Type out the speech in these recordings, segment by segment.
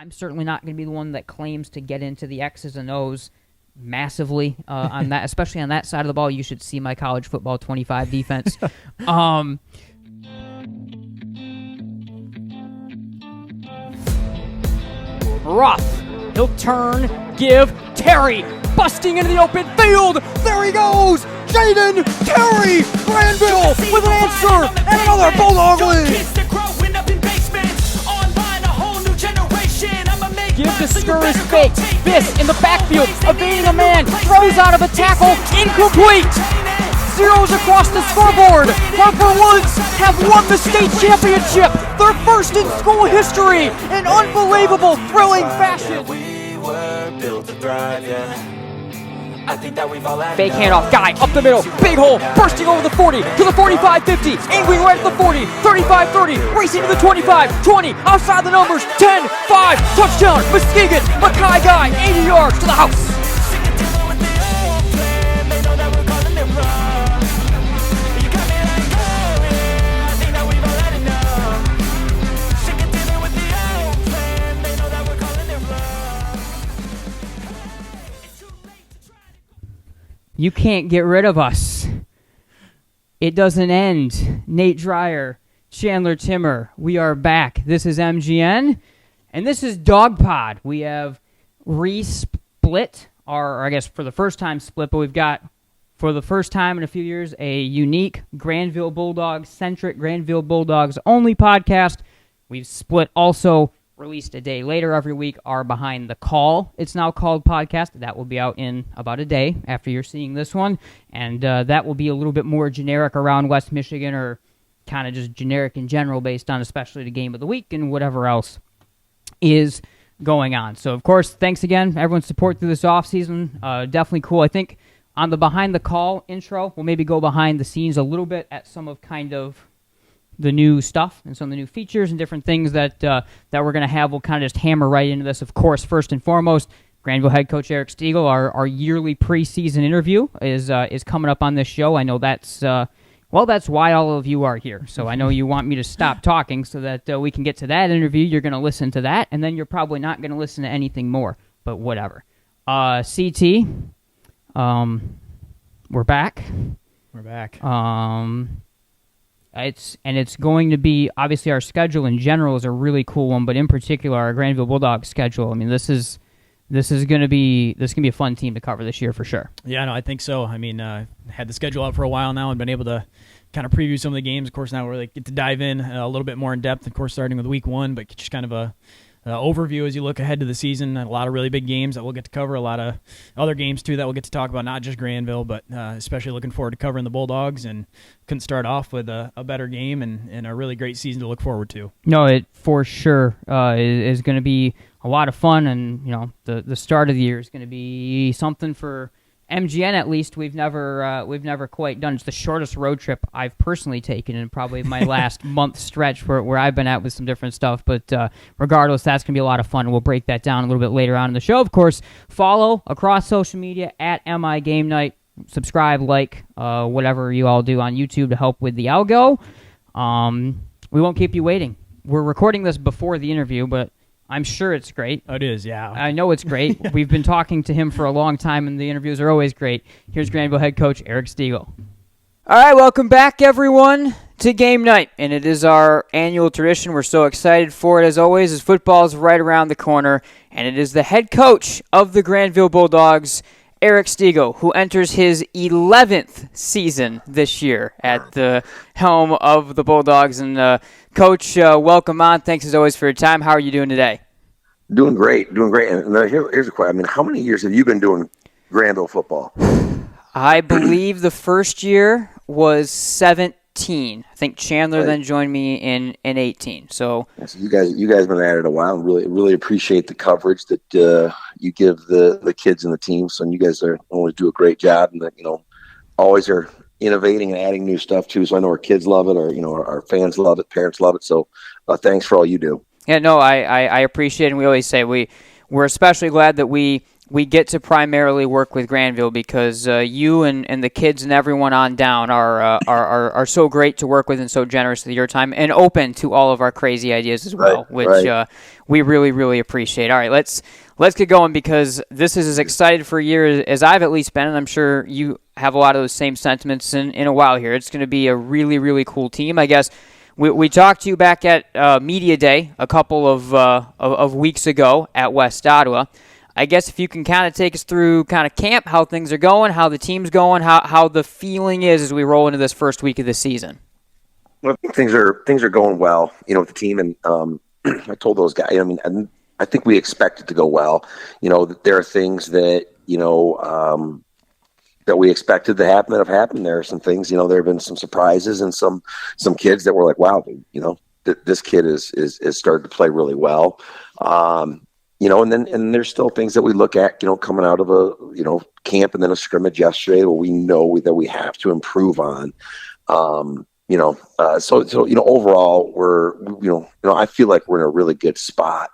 I'm certainly not going to be the one that claims to get into the X's and O's massively on that, especially on that side of the ball. You should see my college football 25 defense. Ruff, he'll turn, give, Terry, busting into the open field. There he goes, Jaden Terry, Grandville with an answer, and another Bulldog win. Give the scurry fake. This in the backfield, evading a man, throws out of a tackle, incomplete. Zeros across the scoreboard. Harper Woods have won the state championship, their first in school history, in unbelievable, thrilling fashion. We were built to thrive, yeah. I think that we've all had fake handoff, guy up the middle, big hole, bursting over the 40 to the 45-50, angling right at the 40, 35-30, racing to the 25, 20, outside the numbers, 10, 5, touchdown, Muskegon, Mackay guy, 80 yards to the house. You can't get rid of us. It doesn't end. Nate Dreyer, Chandler Timmer, we are back. This is MGN, and this is Dawg Pod. We have re-split, or I guess for the first time split, but we've got, for the first time in a few years, a unique Grandville Bulldogs-centric, Grandville Bulldogs-only podcast. We've split also, released a day later every week, our Behind the Call, it's now called, podcast. That will be out in about a day after you're seeing this one, and that will be a little bit more generic around West Michigan, or kind of just generic in general based on especially the game of the week and whatever else is going on. So, of course, thanks again, everyone's support through this offseason. Definitely cool. I think on the Behind the Call intro, we'll maybe go behind the scenes a little bit at some of kind of the new stuff and some of the new features and different things that we're going to have. We'll kind of just hammer right into this. Of course, first and foremost, Grandville head coach Eric Stiegel, our yearly preseason interview is coming up on this show. I know that's why all of you are here. So I know you want me to stop talking so that we can get to that interview. You're going to listen to that, and then you're probably not going to listen to anything more, but whatever. CT, we're back. We're back. It's going to be, obviously our schedule in general is a really cool one, but in particular our Grandville Bulldogs schedule. I mean, this is going to be a fun team to cover this year for sure. Yeah, no, I think so. I mean, had the schedule out for a while now and been able to kind of preview some of the games. Of course, now we're get to dive in a little bit more in depth. Of course, starting with week one, but just kind of a overview as you look ahead to the season. A lot of really big games that we'll get to cover. A lot of other games too that we'll get to talk about. Not just Grandville, but especially looking forward to covering the Bulldogs. And couldn't start off with a better game and a really great season to look forward to. No, it for sure is going to be a lot of fun, and the start of the year is going to be something for MGN. At least we've never quite done. It's the shortest road trip I've personally taken in probably my last month stretch where I've been at with some different stuff. But regardless, that's going to be a lot of fun, and we'll break that down a little bit later on in the show. Of course, follow across social media at MI Game Night. Subscribe, like, whatever you all do on YouTube to help with the algo. We won't keep you waiting. We're recording this before the interview, but I'm sure it's great. Oh, it is, yeah. I know it's great. We've been talking to him for a long time, and the interviews are always great. Here's Grandville head coach Eric Stiegel. All right, welcome back, everyone, to Game Night. And it is our annual tradition. We're so excited for it, as always, as football's right around the corner. And it is the head coach of the Grandville Bulldogs, Eric Stiegel, who enters his 11th season this year at the helm of the Bulldogs. And, Coach, welcome on. Thanks, as always, for your time. How are you doing today? Doing great. And here's a question. I mean, how many years have you been doing Grandville football? I believe the first year was 17. I think Chandler then joined me in 18. So you guys been at it a while, and really appreciate the coverage that you give the kids and the team. So you guys always do a great job, and always are innovating and adding new stuff too. So I know our kids love it, or our fans love it, parents love it. So thanks for all you do. Yeah, no, I appreciate it. And we always say we we're especially glad that we get to primarily work with Grandville because you and the kids and everyone on down are so great to work with and so generous with your time and open to all of our crazy ideas as well, which we really, really appreciate. All right, let's get going because this is as excited for a year as I've at least been, and I'm sure you have a lot of those same sentiments in a while here. It's going to be a really, really cool team. I guess we talked to you back at Media Day a couple of weeks ago at West Ottawa. I guess if you can kind of take us through kind of camp, how things are going, how the team's going, how the feeling is as we roll into this first week of the season. Well, I think things are going well, with the team, and I told those guys. I think we expect it to go well. There are things that that we expected to happen that have happened. There are some things, there have been some surprises and some kids that were like, wow, this kid is started to play really well. And there's still things that we look at, coming out of a, camp and then a scrimmage yesterday where we know that we have to improve on. Overall I feel like we're in a really good spot.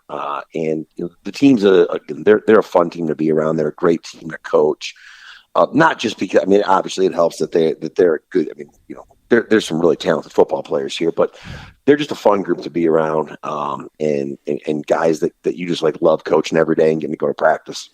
And the team's they're a fun team to be around. They're a great team to coach. Not just because, obviously it helps that they're good. There's some really talented football players here, but they're just a fun group to be around, and guys that you just love coaching every day and getting to go to practice.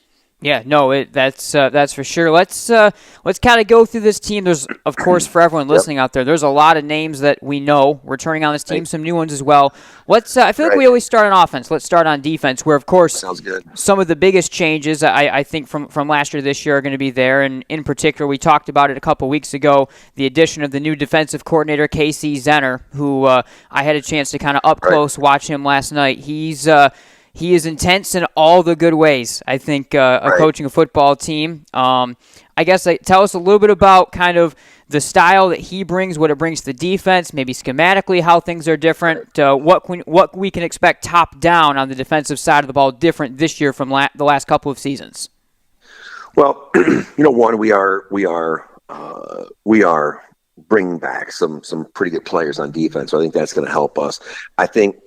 Yeah, no, that's for sure. Let's kind of go through this team. There's, of course, for everyone listening out there, there's a lot of names that we know. We're turning on this team, some new ones as well. I feel like we always start on offense. Let's start on defense, where, of course, sounds good. Some of the biggest changes, I think, from last year to this year are going to be there. And in particular, we talked about it a couple weeks ago, the addition of the new defensive coordinator, Casey Zenner, who I had a chance to kind of up close watch him last night. He is intense in all the good ways, I think, coaching a football team. I guess tell us a little bit about kind of the style that he brings, what it brings to the defense, maybe schematically how things are different, what we can expect top down on the defensive side of the ball different this year from the last couple of seasons. Well, one, we are bringing back some pretty good players on defense. So I think that's going to help us. I think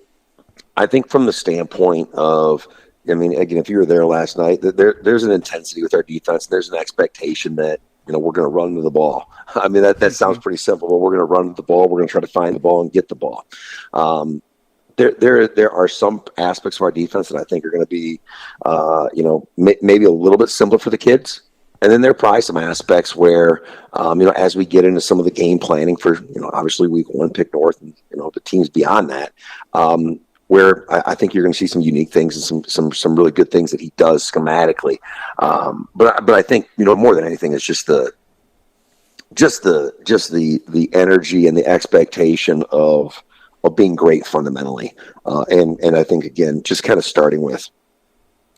from the standpoint of, again, if you were there last night, there's an intensity with our defense. There's an expectation that, we're going to run to the ball. That sounds pretty simple, but we're going to run to the ball. We're going to try to find the ball and get the ball. There are some aspects of our defense that I think are going to be, maybe a little bit simpler for the kids. And then there are probably some aspects where, as we get into some of the game planning for, obviously week 1 Pick North and, the teams beyond that, where I think you're going to see some unique things and some really good things that he does schematically. But I think, more than anything, it's just the energy and the expectation of being great fundamentally. And I think, again, just kind of starting with,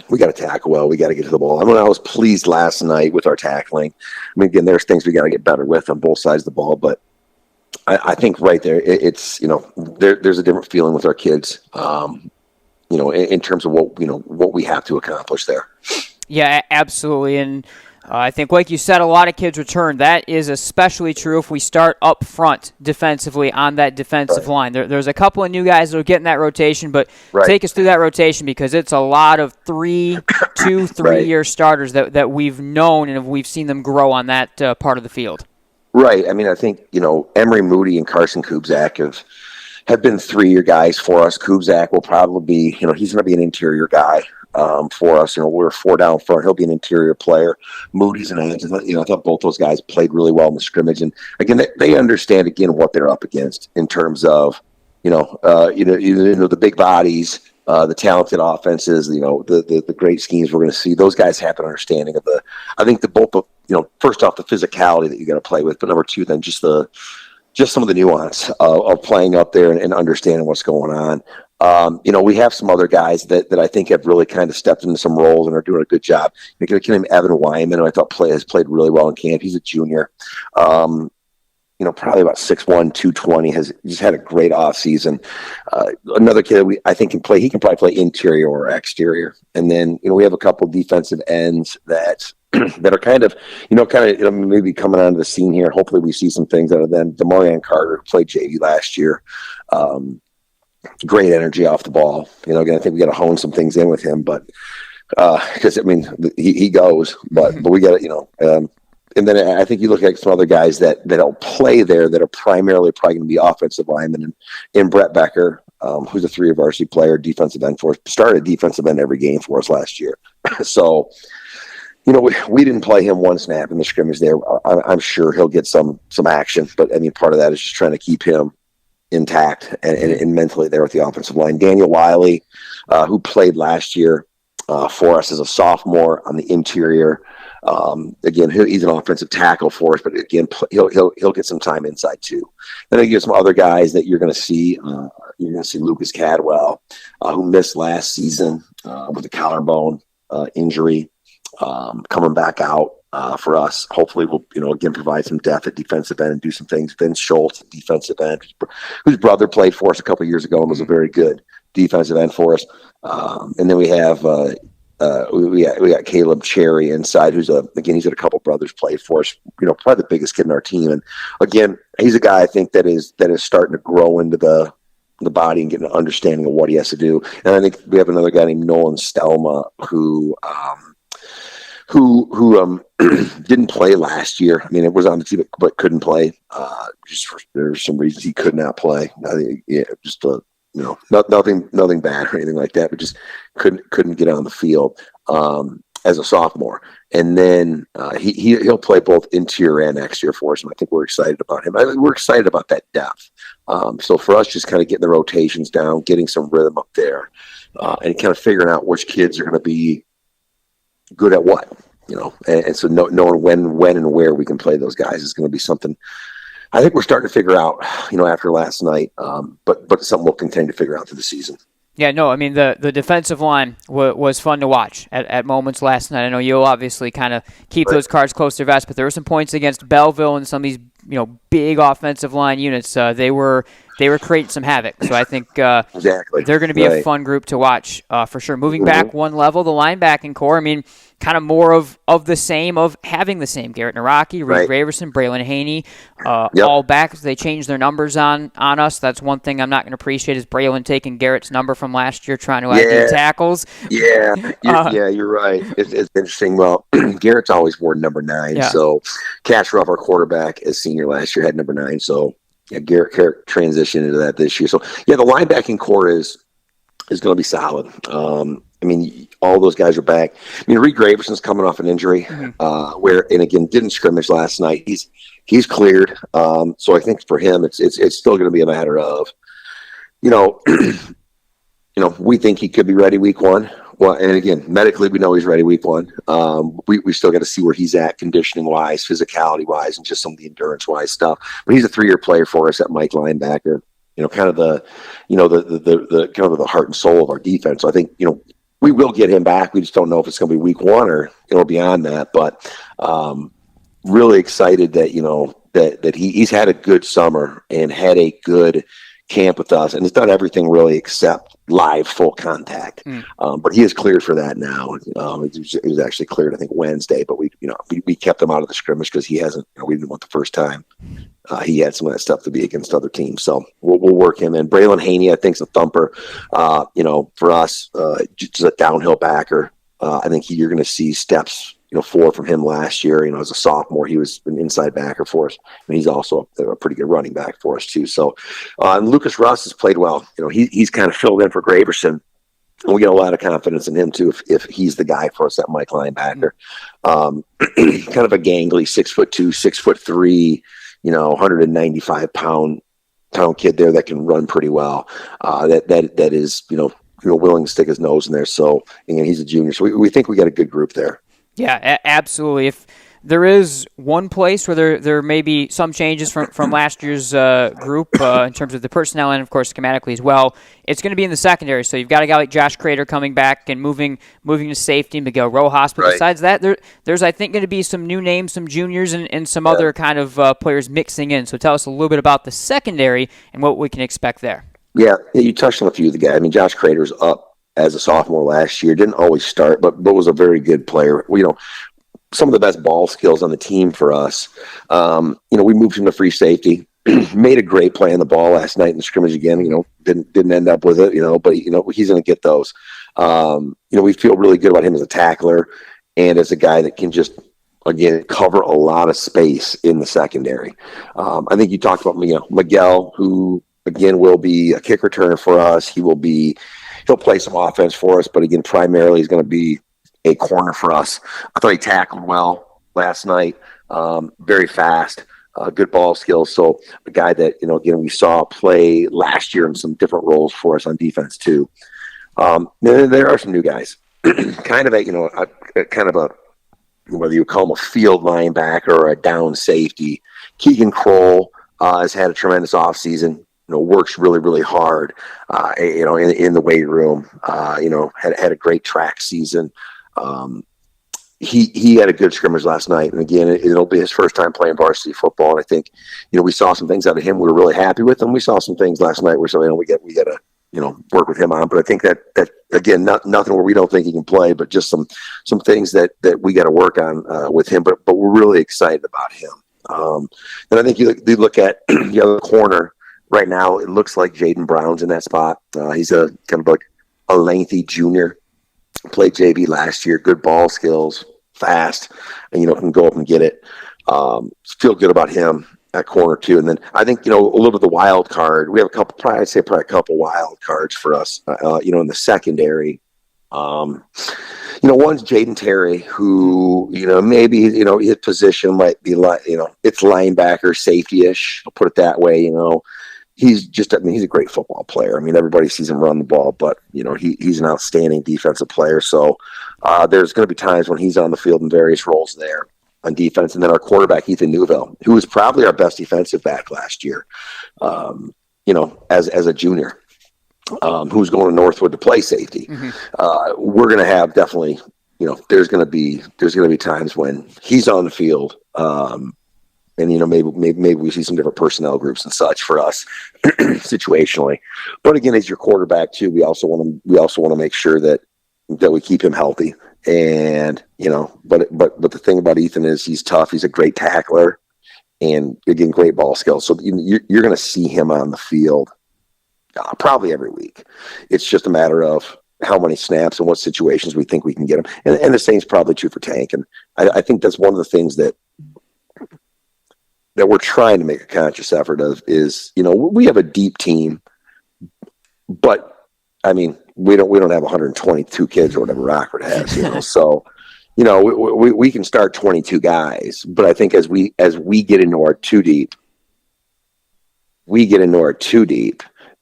we got to tackle well. We got to get to the ball. I was pleased last night with our tackling. Again, there's things we got to get better with on both sides of the ball, but I think right there, it's there's a different feeling with our kids, in terms of what we have to accomplish there. Yeah, absolutely, and I think, like you said, a lot of kids return. That is especially true if we start up front defensively on that defensive line. There's a couple of new guys that will get in that rotation, but take us through that rotation because it's a lot of 3-year starters that we've known and we've seen them grow on that part of the field. Right. I think, Emery Moody and Carson Kubzak have been 3-year guys for us. Kubzak will probably be, he's going to be an interior guy for us. We're 4 down front. He'll be an interior player. Moody's an edge. I thought both those guys played really well in the scrimmage. And again, they understand again what they're up against in terms of, the big bodies, the talented offenses, the great schemes we're going to see. Those guys have an understanding of first off, the physicality that you got to play with, but number 2, then just some of the nuance of playing up there and understanding what's going on. We have some other guys that I think have really kind of stepped into some roles and are doing a good job. A kid named Evan Wyman, who I thought has played really well in camp. He's a junior. Probably about 6'1", 220, has just had a great offseason. Another kid I think can play. He can probably play interior or exterior. And then, we have a couple defensive ends that are kind of maybe coming onto the scene here. Hopefully we see some things out of them. DeMarion Carter, who played JV last year. Great energy off the ball. Again, I think we got to hone some things in with him, but Because I mean, he goes, but we got to, and then I think you look at some other guys that don't play there that are primarily probably going to be offensive linemen, and Brett Becker, who's a 3-year varsity player, defensive end for us, started defensive end every game for us last year. So, we didn't play him one snap in the scrimmage there. I'm sure he'll get some action, but I mean, part of that is just trying to keep him intact and mentally there with the offensive line. Daniel Wiley, who played last year for us as a sophomore on the interior. Again, he's an offensive tackle for us, but again, he'll get some time inside too. Then you get some other guys that you're going to see. You're going to see Lucas Cadwell, who missed last season with a collarbone injury, coming back out for us. Hopefully, we'll again provide some depth at defensive end and do some things. Vince Schultz, defensive end, whose brother played for us a couple years ago and was a very good defensive end for us. And then we have. We got Caleb Cherry inside, he's got a couple brothers played for us, probably the biggest kid in our team. And again, he's a guy I think that is starting to grow into the body and get an understanding of what he has to do. And I think we have another guy named Nolan Stelma who didn't play last year. I mean, it was on the team, but couldn't play. There's some reasons he could not play. Nothing bad or anything like that, but just couldn't get on the field as a sophomore. And then he'll play both interior and exterior for us, and I think we're excited about him. We're excited about that depth. So for us, just kind of getting the rotations down, getting some rhythm up there, and kind of figuring out which kids are going to be good at what, and so knowing when and where we can play those guys is going to be something I think we're starting to figure out, after last night, but something we'll continue to figure out through the season. Yeah, no, I mean, the defensive line was fun to watch at moments last night. I know you'll obviously kind of keep those cards close to your vest, but there were some points against Belleville and some of these, big offensive line units. They were creating some havoc. So I think exactly. They're going to be a fun group to watch for sure. Moving back one level, the linebacking core, I mean, kind of more of the same, of having the same. Garrett Naraki, Reed Graverson, Braylon Haney, all back. They changed their numbers on us. That's one thing I'm not going to appreciate is Braylon taking Garrett's number from last year, trying to add tackles. Yeah, you're right. It's interesting. Well, Garrett's always worn number 9. Yeah. So Cash Ruff, our quarterback, as senior last year, had number 9. So yeah, Garrett transitioned into that this year. So yeah, the linebacking core is going to be solid. I mean, all those guys are back. I mean, Reed Graverson's coming off an injury, and again, didn't scrimmage last night. He's cleared. So I think for him, it's still going to be a matter of, we think he could be ready week 1. Well, and again, medically, we know he's ready week 1. We still got to see where he's at, conditioning wise, physicality wise, and just some of the endurance wise stuff. But he's a 3-year player for us at Mike linebacker. Kind of the kind of the heart and soul of our defense. So I think we will get him back. We just don't know if it's going to be week 1 or beyond that. But really excited that that he's had a good summer and had a good camp with us, and has done everything really except live full contact. But he is cleared for that now. It was actually cleared, I think, Wednesday, but we kept him out of the scrimmage because he hasn't. We didn't want the first time he had some of that stuff to be against other teams. So we'll work him in. Braylon Haney, I think, is a thumper. For us, just a downhill backer. I think you're going to see steps forward from him last year. As a sophomore, he was an inside backer for us, and he's also a pretty good running back for us too. So, and Lucas Russ has played well. He's kind of filled in for Graverson, and we get a lot of confidence in him too if he's the guy for us at Mike linebacker. Kind of a gangly 6'2", 6'3", 195-pound kid there that can run pretty well. That is willing to stick his nose in there. So again, he's a junior, so we think we got a good group there. Yeah, absolutely. If there is one place where there may be some changes from last year's group in terms of the personnel and, of course, schematically as well, it's going to be in the secondary. So you've got a guy like Josh Crater coming back and moving to safety, Miguel Rojas. But besides that, there's, I think, going to be some new names, some juniors, and some other kind of players mixing in. So tell us a little bit about the secondary and what we can expect there. Yeah, you touched on a few of the guys. I mean, Josh Crater's up as a sophomore last year. Didn't always start, but was a very good player. Some of the best ball skills on the team for us. We moved him to free safety. Made a great play on the ball last night in the scrimmage again. Didn't end up with it. But he's going to get those. We feel really good about him as a tackler and as a guy that can just, again, cover a lot of space in the secondary. I think you talked about Miguel, who again will be a kick returner for us. He'll play some offense for us, but again, primarily he's going to be a corner for us. I thought he tackled well last night. Very fast, good ball skills. So a guy that again we saw play last year in some different roles for us on defense too. There are some new guys, kind of a whether you call him a field linebacker or a down safety. Keegan Kroll has had a tremendous offseason. Works really, really hard, in the weight room. Had a great track season. He had a good scrimmage last night, and again, it'll be his first time playing varsity football. And I think, we saw some things out of him we were really happy with, and we saw some things last night where we got to work with him on. But I think that again, nothing where we don't think he can play, but just some things that we got to work on with him. But we're really excited about him. And I think you look at the other corner right now. It looks like Jaden Brown's in that spot. He's a kind of like a lengthy junior. Played JV last year. Good ball skills, fast, and can go up and get it. Feel good about him at corner too. And then I think a little bit of the wild card. We have probably a couple wild cards for us. In the secondary. One's Jaden Terry, who maybe his position might be it's linebacker, safety-ish. I'll put it that way. He's a great football player. Everybody sees him run the ball, but he's an outstanding defensive player. So there's going to be times when he's on the field in various roles there on defense. And then our quarterback, Ethan Newville, who was probably our best defensive back last year, as a junior, who's going to Northwood to play safety. Mm-hmm. We're going to have definitely, there's going to be times when he's on the field. And maybe we see some different personnel groups and such for us situationally. But again, as your quarterback too, we also want to make sure that we keep him healthy. And but the thing about Ethan is he's tough. He's a great tackler, and again, great ball skills. So you're going to see him on the field probably every week. It's just a matter of how many snaps and what situations we think we can get him. And the same's probably true for Tank. And I think that's one of the things that we're trying to make a conscious effort of is, we have a deep team, but we don't have 122 kids or whatever Rockford has, so, we can start 22 guys, but I think as we get into our too deep,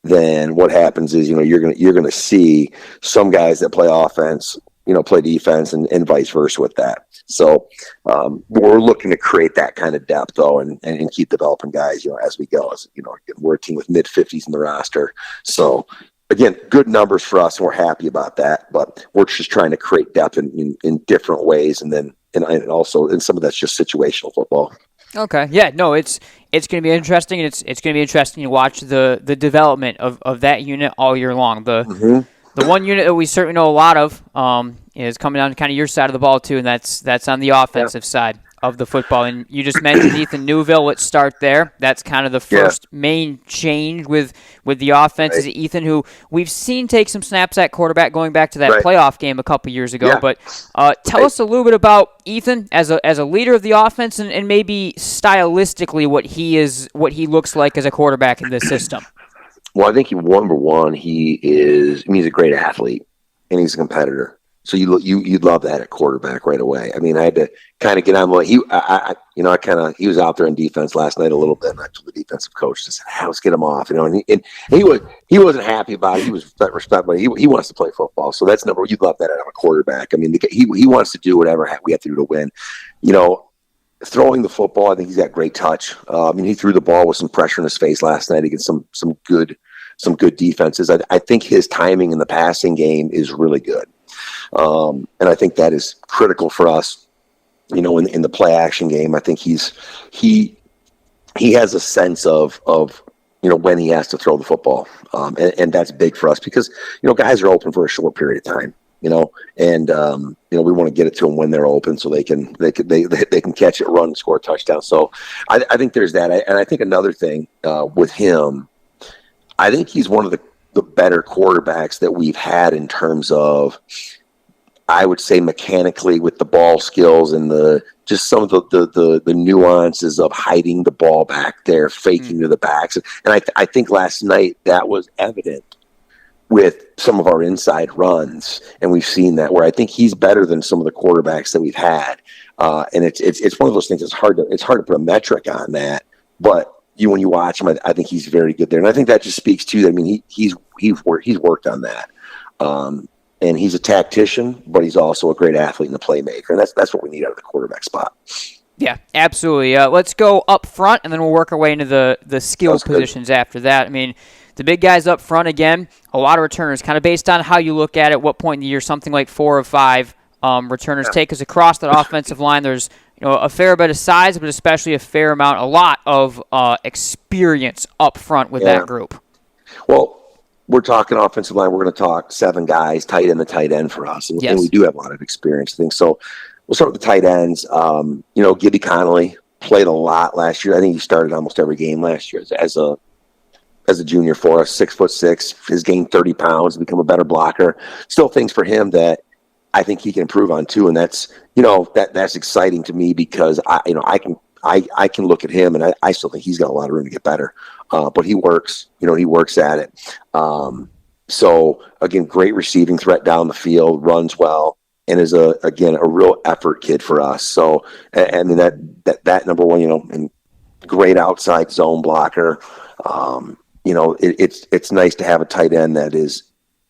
then what happens is, you're going to see some guys that play offense, play defense and vice versa with that. So we're looking to create that kind of depth though, and keep developing guys, as we go. As we're a team with mid-50s in the roster. So again, good numbers for us, and we're happy about that. But we're just trying to create depth in different ways, and also some of that's just situational football. Okay, yeah, no, it's going to be interesting, and it's going to be interesting to watch the development of that unit all year long. The one unit that we certainly know a lot of is coming down to kind of your side of the ball too, and that's on the offensive side of the football. And you just mentioned Ethan Newville. Let's start there. That's kind of the first main change with the offense. Right. Is Ethan, who we've seen take some snaps at quarterback going back to that playoff game a couple years ago. Yeah. But tell us a little bit about Ethan as a leader of the offense, and maybe stylistically what he looks like as a quarterback in this system. Well, I think number one, he's a great athlete, and he's a competitor. So you'd love that at quarterback right away. I had to kind of get on. He was out there in defense last night a little bit, and I told the defensive coach, I said, let's get him off, and he wasn't happy about it. He was respectful, but he wants to play football. So that's number one. You'd love that out of a quarterback. He wants to do whatever we have to do to win. Throwing the football, I think he's got great touch. He threw the ball with some pressure in his face last night against some good defenses. I think his timing in the passing game is really good. And I think that is critical for us, in the play action game. I think he has a sense of when he has to throw the football. And that's big for us because, guys are open for a short period of time. We want to get it to them when they're open so they can catch it, run, and score a touchdown. So I think there's that. And I think another thing with him, I think he's one of the better quarterbacks that we've had in terms of, I would say, mechanically with the ball skills and just some of the nuances of hiding the ball back there, faking to the backs. And I think last night that was evident with some of our inside runs, and we've seen that where I think he's better than some of the quarterbacks that we've had. And it's one of those things. It's hard to put a metric on that, but when you watch him, I think he's very good there, and I think that just speaks to. I mean, he's worked on that, and he's a tactician, but he's also a great athlete and a playmaker, and that's what we need out of the quarterback spot. Yeah, absolutely. Let's go up front, and then we'll work our way into the skill positions after that. I mean, the big guys up front, again, a lot of returners, kind of based on how you look at it, what point in the year, something like 4 or 5 returners take us across that offensive line. There's a fair bit of size, but especially a lot of experience up front with that group. Well, we're talking offensive line. We're going to talk 7 guys, tight end, the tight end for us, and we do have a lot of experience. I think so. We'll start with the tight ends. Gibby Connolly played a lot last year. I think he started almost every game last year as a junior for us. 6'6", has gained 30 pounds, become a better blocker. Still things for him that I think he can improve on too, and that's that's exciting to me because I can look at him and I still think he's got a lot of room to get better. But he works, he works at it. So again, great receiving threat down the field, runs well, and is a real effort kid for us. So I mean that number one, and great outside zone blocker. It's nice to have a tight end that is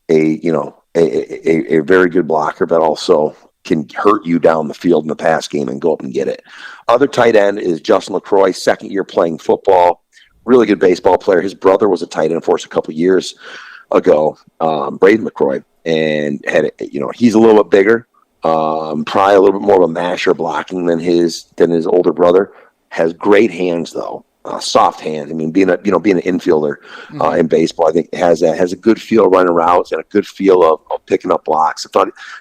a very good blocker, but also can hurt you down the field in the pass game and go up and get it. Other tight end is Justin LaCroix, second year playing football, really good baseball player. His brother was a tight end for us a couple of years ago, Braden LaCroix, and he's a little bit bigger, probably a little bit more of a masher blocking than his older brother. Has great hands though. Soft hands. I mean, being an infielder in baseball, I think has a good feel running routes and a good feel of picking up blocks. I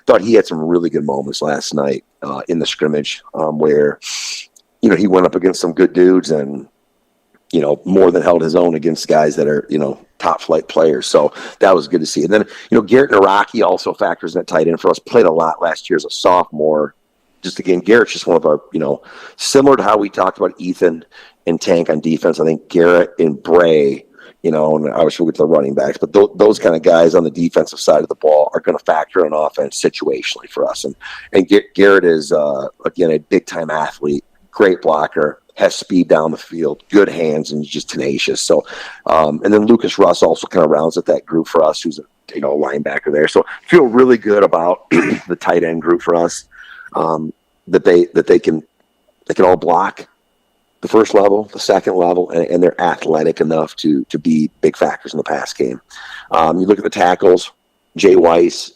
thought he had some really good moments last night in the scrimmage where he went up against some good dudes and more than held his own against guys that are top flight players. So that was good to see. And then Garrett Naraki also factors in that tight end for us. Played a lot last year as a sophomore. Just again, Garrett's just one of our similar to how we talked about Ethan and Tank on defense. I think Garrett and Bray, and obviously we'll get to the running backs, but those kind of guys on the defensive side of the ball are going to factor in offense situationally for us. And Garrett is, again, a big-time athlete, great blocker, has speed down the field, good hands, and just tenacious. So, and then Lucas Russ also kind of rounds at that group for us, who's a linebacker there. So feel really good about the tight end group for us, that they can all block the first level, the second level, and they're athletic enough to be big factors in the pass game. You look at the tackles, Jay Weiss,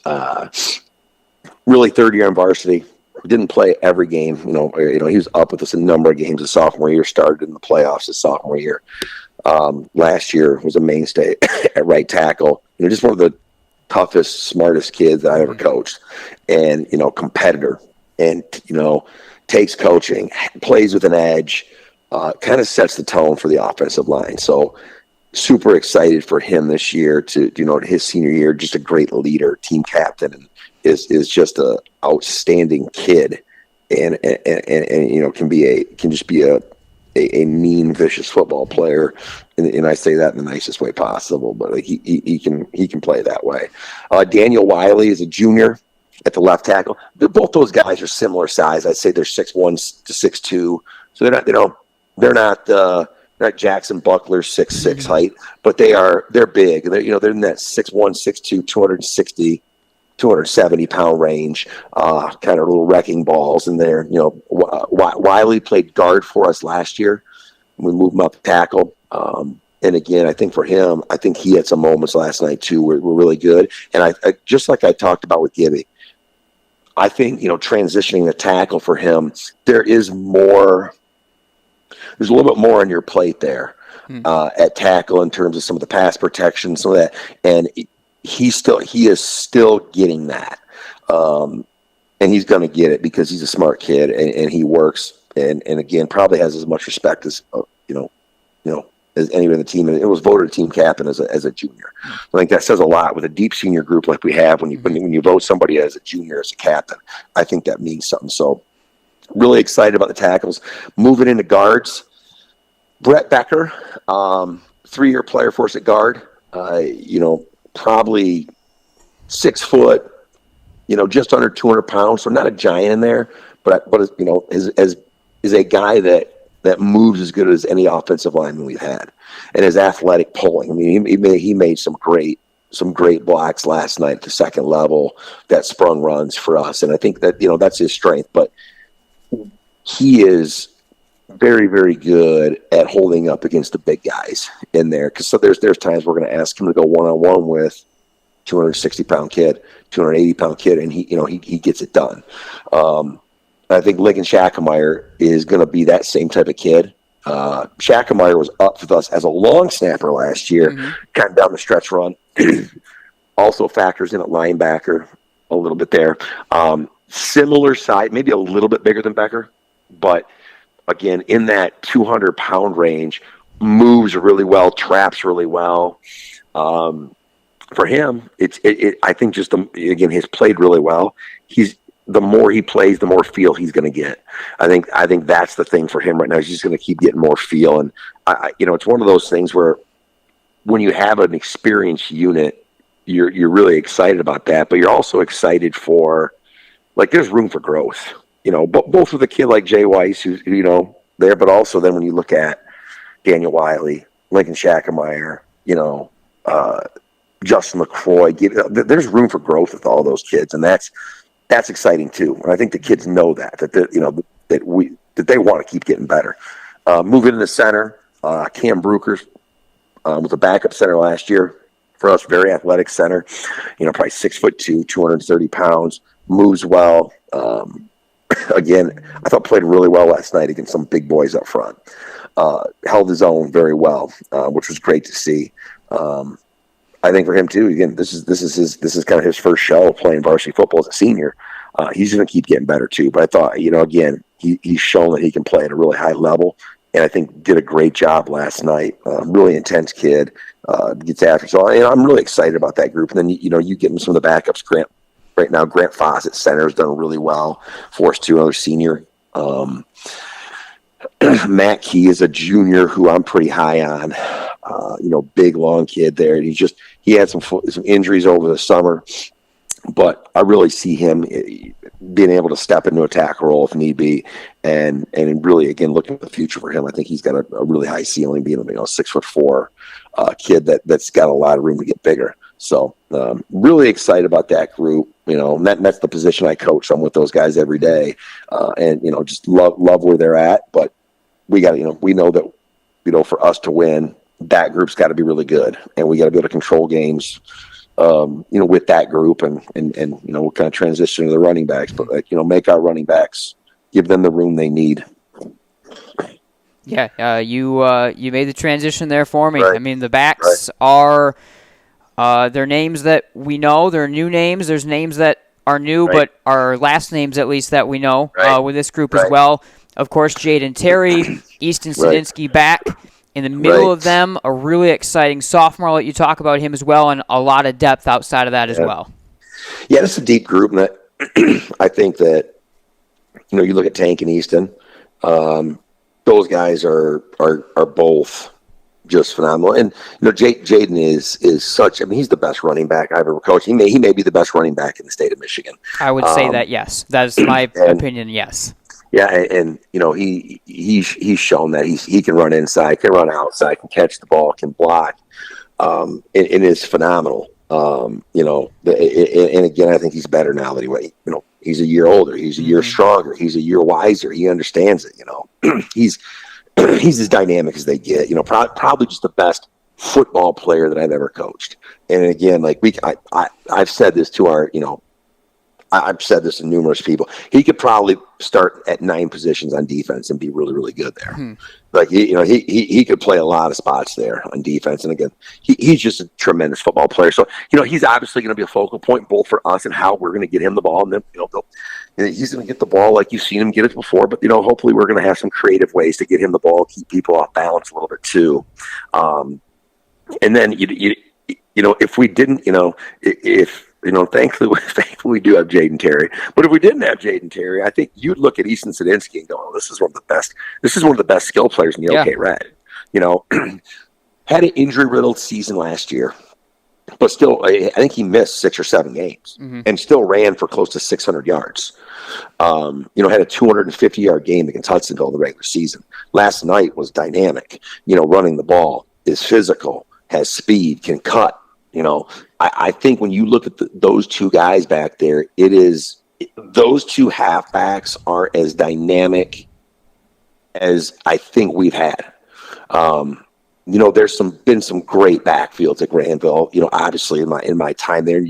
really third year in varsity, didn't play every game. He was up with us a number of games his sophomore year, started in the playoffs his sophomore year. Last year was a mainstay at right tackle. Just one of the toughest, smartest kids that I ever coached, and competitor, and takes coaching, plays with an edge. Kind of sets the tone for the offensive line. So super excited for him this year to his senior year, just a great leader, team captain, and is just a outstanding kid, and can just be a mean, vicious football player. And I say that in the nicest way possible, but he can play that way. Daniel Wiley is a junior at the left tackle. Both those guys are similar size. I'd say they're 6'1" to 6'2", so they're not Jackson Buckler 6'6" height, but they're big. They're in that 6'1", 6'2", 260, 270 pound range, kind of little wrecking balls in there. Wiley played guard for us last year. We moved him up to tackle. And again, I think for him, I think he had some moments last night too were really good. And I just like I talked about with Gibby, I think, transitioning the tackle for him, there's a little bit more on your plate there at tackle in terms of some of the pass protection, some of that. And he is still getting that. And he's going to get it because he's a smart kid and he works and again, probably has as much respect as, as anyone in the team, and it was voted a team captain as a junior. I think that says a lot with a deep senior group like we have. When you vote somebody as a junior as a captain, I think that means something. So really excited about the tackles. Moving into guards, Brett Becker, 3-year player for us at guard. Probably 6 foot, just under 200 pounds. So not a giant in there, but is a guy that moves as good as any offensive lineman we've had, and his athletic pulling. I mean, he made some great blocks last night at the second level that sprung runs for us, and I think that that's his strength. But he is very, very good at holding up against the big guys in there. Because there's times we're going to ask him to go one-on-one with 260-pound kid, 280-pound kid, and he gets it done. I think Lincoln Schackemeyer is going to be that same type of kid. Schackemeyer was up with us as a long snapper last year, kind of down the stretch run. Also factors in at linebacker a little bit there. Similar size, maybe a little bit bigger than Becker, but again, in that 200-pound range, moves really well, traps really well. For him, I think again, he's played really well. The more he plays, the more feel he's going to get. I think that's the thing for him right now. He's just going to keep getting more feel. And it's one of those things where when you have an experienced unit, you're really excited about that, but you're also excited for, like, there's room for growth. Both with a kid like Jay Weiss, who's there, but also then when you look at Daniel Wiley, Lincoln Schackemeyer, Justin LaCroix, there's room for growth with all those kids, and that's exciting too. And I think the kids know that they want to keep getting better. Moving to the center, Cam Brukers was a backup center last year for us, very athletic center. Probably 6'2", 230 pounds, moves well. Again, I thought played really well last night against some big boys up front. Held his own very well, which was great to see. I think for him too. Again, this is kind of his first show playing varsity football as a senior. He's going to keep getting better too. But I thought, again, he's shown that he can play at a really high level, and I think did a great job last night. Really intense kid, gets after. So I'm really excited about that group. And then you get him some of the backups. Grant Foss at center has done really well for us too. Another senior. Matt Key is a junior who I'm pretty high on. Big long kid there, and he had some injuries over the summer, but I really see him being able to step into a tackle role if need be, and really again looking at the future for him. I think he's got a really high ceiling, being 6'4" kid that's got a lot of room to get bigger. So really excited about that group. And that's the position I coach. I'm with those guys every day, and just love where they're at. But we got we know that for us to win, that group's got to be really good, and we got to be able to control games, with that group, and we'll kind of transition to the running backs, but make our running backs, give them the room they need. Yeah, you made the transition there for me. Right. I mean, the backs are they're names that we know. They're new names. There's names that are new, but are last names at least that we know with this group as well. Of course, Jaden Terry, Easton Sadinsky back. In the middle of them, a really exciting sophomore. I'll let you talk about him as well, and a lot of depth outside of that as well. Yeah, it's a deep group, and I think that you look at Tank and Easton. Those guys are both just phenomenal, and Jaden is such. I mean, he's the best running back I've ever coached. He may be the best running back in the state of Michigan. I would say that yes, that is my opinion. Yes. Yeah, and he's shown that he can run inside, can run outside, can catch the ball, can block, and is phenomenal. And again, I think he's better now that he's a year older, he's a year stronger, he's a year wiser. He understands it. He's as dynamic as they get. Probably just the best football player that I've ever coached. And again, I've said this to our I've said this to numerous people. He could probably start at 9 positions on defense and be really, really good there. Like he could play a lot of spots there on defense. And again, he's just a tremendous football player. So he's obviously going to be a focal point both for us and how we're going to get him the ball. And then he's going to get the ball like you've seen him get it before, but, hopefully we're going to have some creative ways to get him the ball, keep people off balance a little bit too. And then, if we didn't, thankfully we do have Jaden Terry. But if we didn't have Jaden Terry, I think you'd look at Easton Sadinsky and go, oh, this is one of the best skill players in the OK Red. Had an injury-riddled season last year. But still, I think he missed 6 or 7 games and still ran for close to 600 yards. Had a 250-yard game against Hudsonville in the regular season. Last night was dynamic, running the ball, is physical, has speed, can cut. I think when you look at those two guys back there, those two halfbacks are as dynamic as I think we've had. There's been some great backfields at Grandville, obviously in my time there,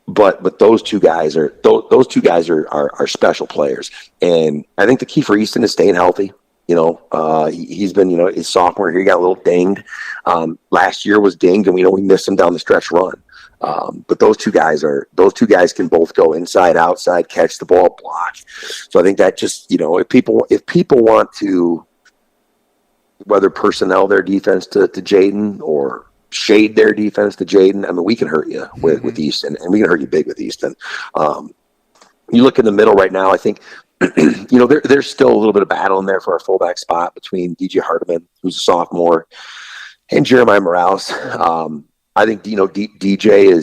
but those two guys are special players. And I think the key for Easton is staying healthy. He's been, his sophomore year, he got a little dinged. Last year was dinged, and we missed him down the stretch run. But those two guys can both go inside, outside, catch the ball, block. So I think that just, if people want to, whether personnel their defense to Jaden or shade their defense to Jaden, I mean, we can hurt you with Easton, and we can hurt you big with Easton. You look in the middle right now, I think, there's still a little bit of battle in there for our fullback spot between DJ Hardiman, who's a sophomore, and Jeremiah Morales. I think, DJ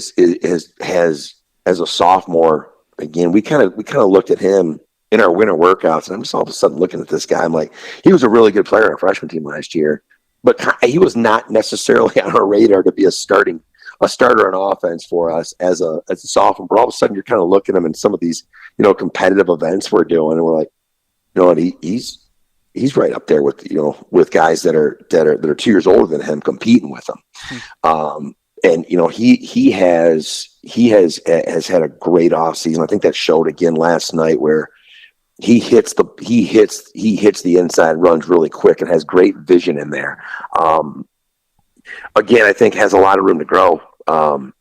has as a sophomore, again, we kind of looked at him in our winter workouts, and I'm just all of a sudden looking at this guy. I'm like, he was a really good player on our freshman team last year, but he was not necessarily on our radar to be a starter on offense for us as a sophomore. But all of a sudden, you're kind of looking at him in some of these, competitive events we're doing, and we're like, he's right up there with guys that are 2 years older than him, competing with him. And he has had a great offseason. I think that showed again last night, where he hits the inside, runs really quick, and has great vision in there. Again, I think has a lot of room to grow,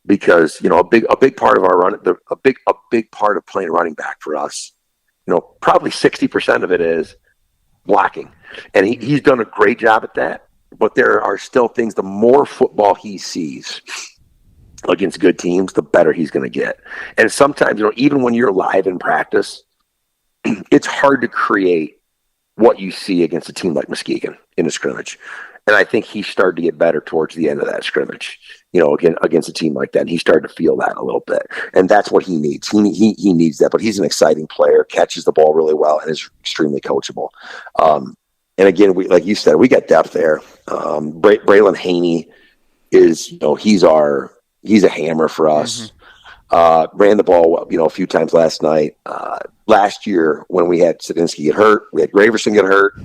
because a big part of our run, a big part of playing running back for us, probably 60% of it is blocking, and he's done a great job at that. But there are still things. The more football he sees against good teams, the better he's going to get. And sometimes, even when you're live in practice, it's hard to create what you see against a team like Muskegon in a scrimmage. And I think he started to get better towards the end of that scrimmage, again, against a team like that. And he started to feel that a little bit. And that's what he needs. He needs that. But he's an exciting player, catches the ball really well, and is extremely coachable. And again, like you said, we got depth there. Braylon Haney is, he's a hammer for us. Ran the ball, a few times last night. Last year, when we had Sadinsky get hurt, we had Graverson get hurt,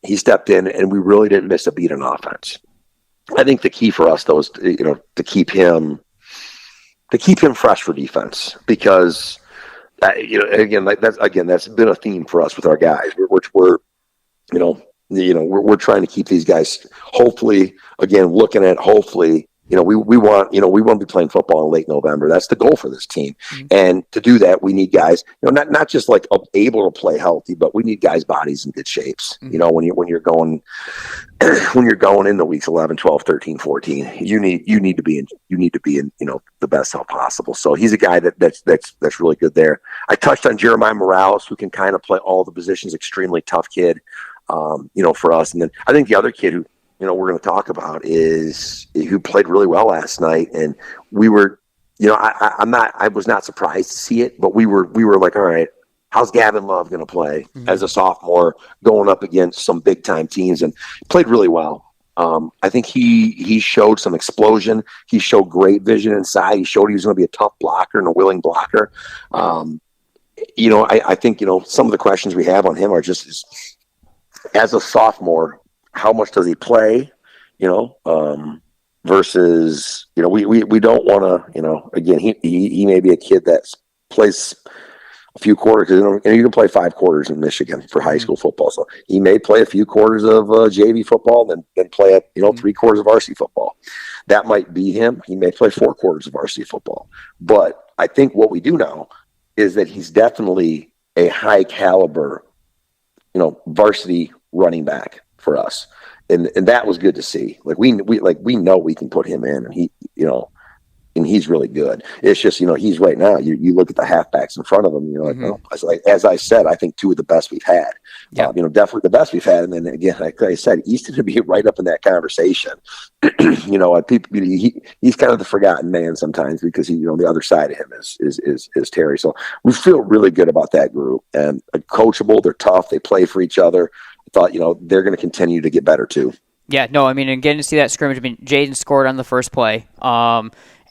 he stepped in, and we really didn't miss a beat on offense. I think the key for us, though, is to keep him fresh for defense, because that's been a theme for us with our guys. We're trying to keep these guys, hopefully, again, looking at we want to be playing football in late November. That's the goal for this team. And to do that, we need guys, not just like able to play healthy, but we need guys' bodies in good shapes. When you're going into weeks 11, 12, 13, 14, you need to be in the best health possible. So he's a guy that's really good there. I touched on Jeremiah Morales, who can kind of play all the positions, extremely tough kid, for us. And then I think the other kid who, we're going to talk about is who played really well last night. And we were, I was not surprised to see it, but we were like, all right, how's Gavin Love going to play as a sophomore going up against some big time teams? And played really well. I think he showed some explosion. He showed great vision inside. He showed he was going to be a tough blocker and a willing blocker. I think, some of the questions we have on him are just as a sophomore, how much does he play, versus, we don't want to, again, he may be a kid that plays a few quarters, and you can play 5 quarters in Michigan for high school football. So he may play a few quarters of JV football, then play 3 quarters of varsity football. That might be him. He may play 4 quarters of varsity football. But I think what we do know is that he's definitely a high caliber, varsity running back for us. And that was good to see. Like we know we can put him in, and and he's really good. It's just, he's right now, you look at the halfbacks in front of him, you're like, as I said, I think two of the best we've had. Yeah. Definitely the best we've had. And then again, like I said, he's going to be right up in that conversation. People, he's kind of the forgotten man sometimes because the other side of him is Terry. So we feel really good about that group, and coachable. They're tough. They play for each other. I thought, they're going to continue to get better too. Yeah, no, I mean, and getting to see that scrimmage, Jaden scored on the first play.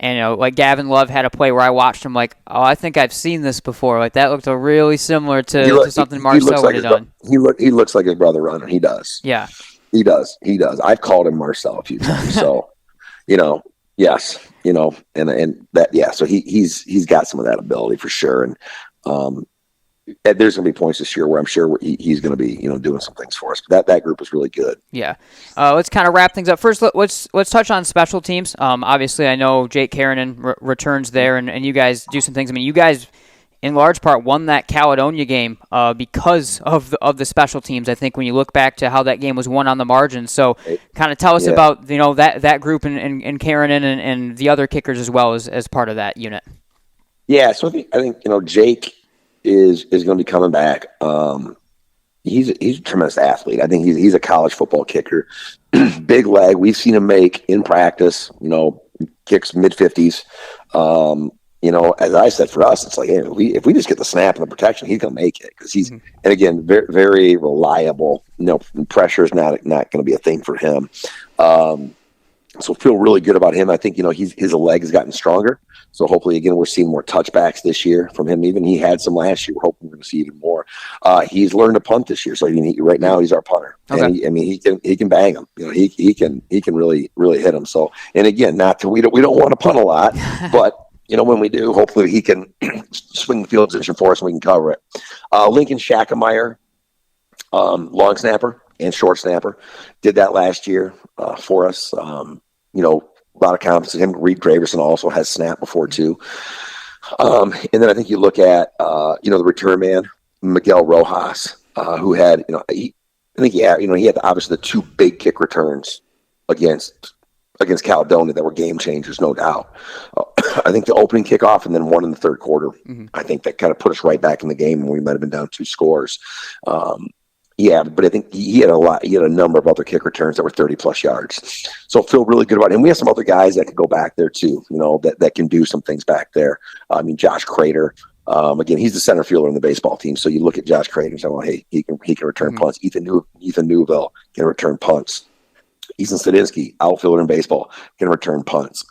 And, like Gavin Love had a play where I watched him like, oh, I think I've seen this before. Like, that looked really similar to something Marcel would have done. He looks like his brother runner. He does. Yeah. He does. I've called him Marcel a few times. So, yes, and that, yeah. So he's got some of that ability for sure. And there's going to be points this year where I'm sure he's going to be, doing some things for us. But that group is really good. Yeah. Let's kind of wrap things up. First, let's touch on special teams. Obviously, I know Jake Karanen returns there, and you guys do some things. I mean, you guys, in large part, won that Caledonia game because of the special teams. I think when you look back to how that game was won on the margin. So, kind of tell us about that group and Karanen and the other kickers as well as part of that unit. Yeah. So I think Jake is going to be coming back. He's a tremendous athlete. I think he's a college football kicker. Big leg. We've seen him make in practice, kicks mid-50s. As I said, for us, it's like, hey, if we just get the snap and the protection, he's going to make it because he's, and again, very, very reliable. Pressure is not going to be a thing for him. So feel really good about him. I think, his leg has gotten stronger. So hopefully, again, we're seeing more touchbacks this year from him. Even he had some last year. We're hoping we're going to see even more. He's learned to punt this year. So right now he's our punter. Okay. And he can bang them. He can really, really hit them. So, and again, we don't want to punt a lot, but when we do, hopefully he can swing the field position for us and we can cover it. Lincoln Schackemeyer, long snapper and short snapper, did that last year for us. A lot of confidence in him. Reed Graverson also has snapped before too. And then I think you look at, the return man, Miguel Rojas, who had, he had obviously the two big kick returns against Caledonia that were game changers, no doubt. I think the opening kickoff and then one in the third quarter, I think that kind of put us right back in the game when we might have been down 2 scores. But I think he had a number of other kick returns that were 30-plus yards. So feel really good about it. And we have some other guys that can go back there too, that can do some things back there. I mean, Josh Crater, again, he's the center fielder in the baseball team. So you look at Josh Crater and say, well, hey, he can return punts. Ethan Newville can return punts. Ethan Sadinsky, outfielder in baseball, can return punts.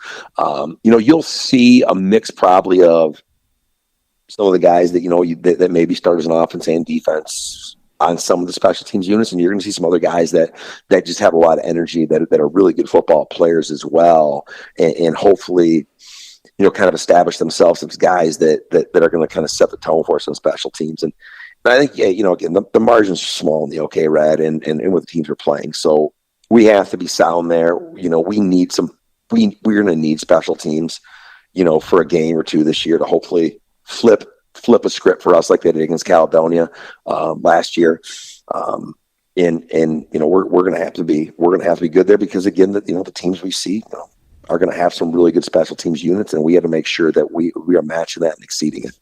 You'll see a mix probably of some of the guys that, that maybe start as an offense and defense on some of the special teams units, and you're going to see some other guys that just have a lot of energy that are really good football players as well, and hopefully, kind of establish themselves as guys that are going to kind of set the tone for us on special teams. And I think, again, the margins are small in the OK Red and what the teams are playing, so we have to be sound there. We're going to need special teams, for a game or two this year to hopefully flip a script for us like they did against Caledonia last year. We're going to have to be good there because again, the teams we see are going to have some really good special teams units, and we have to make sure that we are matching that and exceeding it.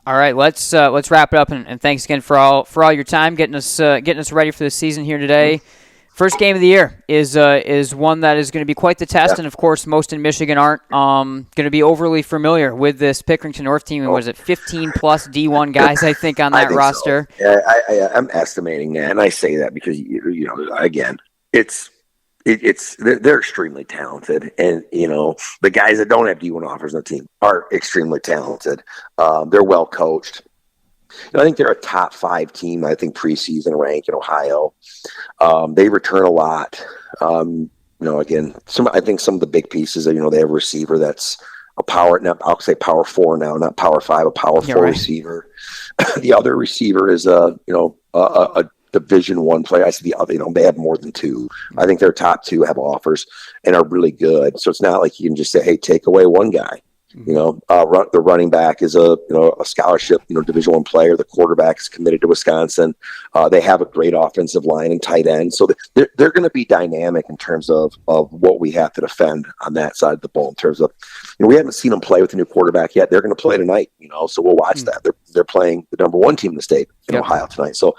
All right, let's wrap it up, and thanks again for all your time getting us ready for the season here today. First game of the year is one that is going to be quite the test, and of course, most in Michigan aren't going to be overly familiar with this Pickerington North team. And was it 15-plus D1 guys, I think, on that roster? So. Yeah, I'm estimating that, and I say that because again, they're extremely talented, and the guys that don't have D1 offers on the team are extremely talented. They're well coached. I think they're a top 5 team, I think, preseason rank in Ohio. They return a lot. Again, I think some of the big pieces, they have a receiver that's a power, I'll say power 4 now, not power 5, a power 4 receiver. The other receiver is a Division I player. I said the other, they have more than 2. I think their top 2 have offers and are really good. So it's not like you can just say, hey, take away one guy. The running back is a scholarship, Division I player. The quarterback is committed to Wisconsin. They have a great offensive line and tight end. So they're going to be dynamic in terms of what we have to defend on that side of the ball. In terms of, we haven't seen them play with a new quarterback yet. They're going to play tonight, so we'll watch that. They're playing the number 1 team in the state in Ohio tonight. So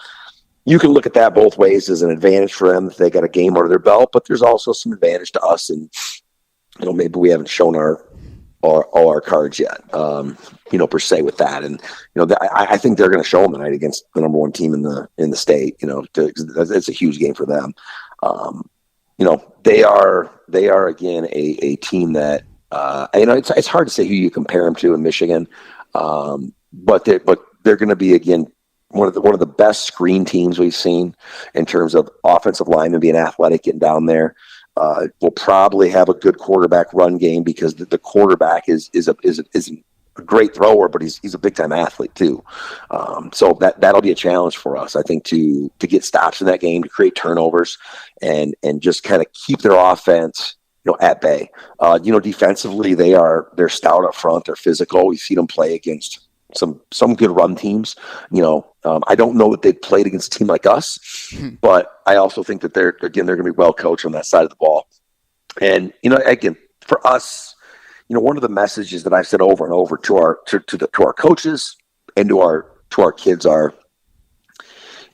you can look at that both ways as an advantage for them if they got a game under their belt, but there's also some advantage to us. And, maybe we haven't shown all our cards yet, per se with that. And, I think they're going to show them tonight against the number 1 team in the state, it's a huge game for them. They are again, a team that, it's hard to say who you compare them to in Michigan. But they're going to be, again, one of the best screen teams we've seen in terms of offensive linemen being athletic, getting down there. We'll probably have a good quarterback run game because the quarterback is a great thrower, but he's a big time athlete too. So that'll be a challenge for us, I think, to get stops in that game, to create turnovers, and just kind of keep their offense, at bay. Defensively, they're stout up front, they're physical. We've seen them play against some good run teams. I don't know that they've played against a team like us, but I also think that they're going to be well coached on that side of the ball. And again, for us, one of the messages that I've said over and over to our coaches and to our kids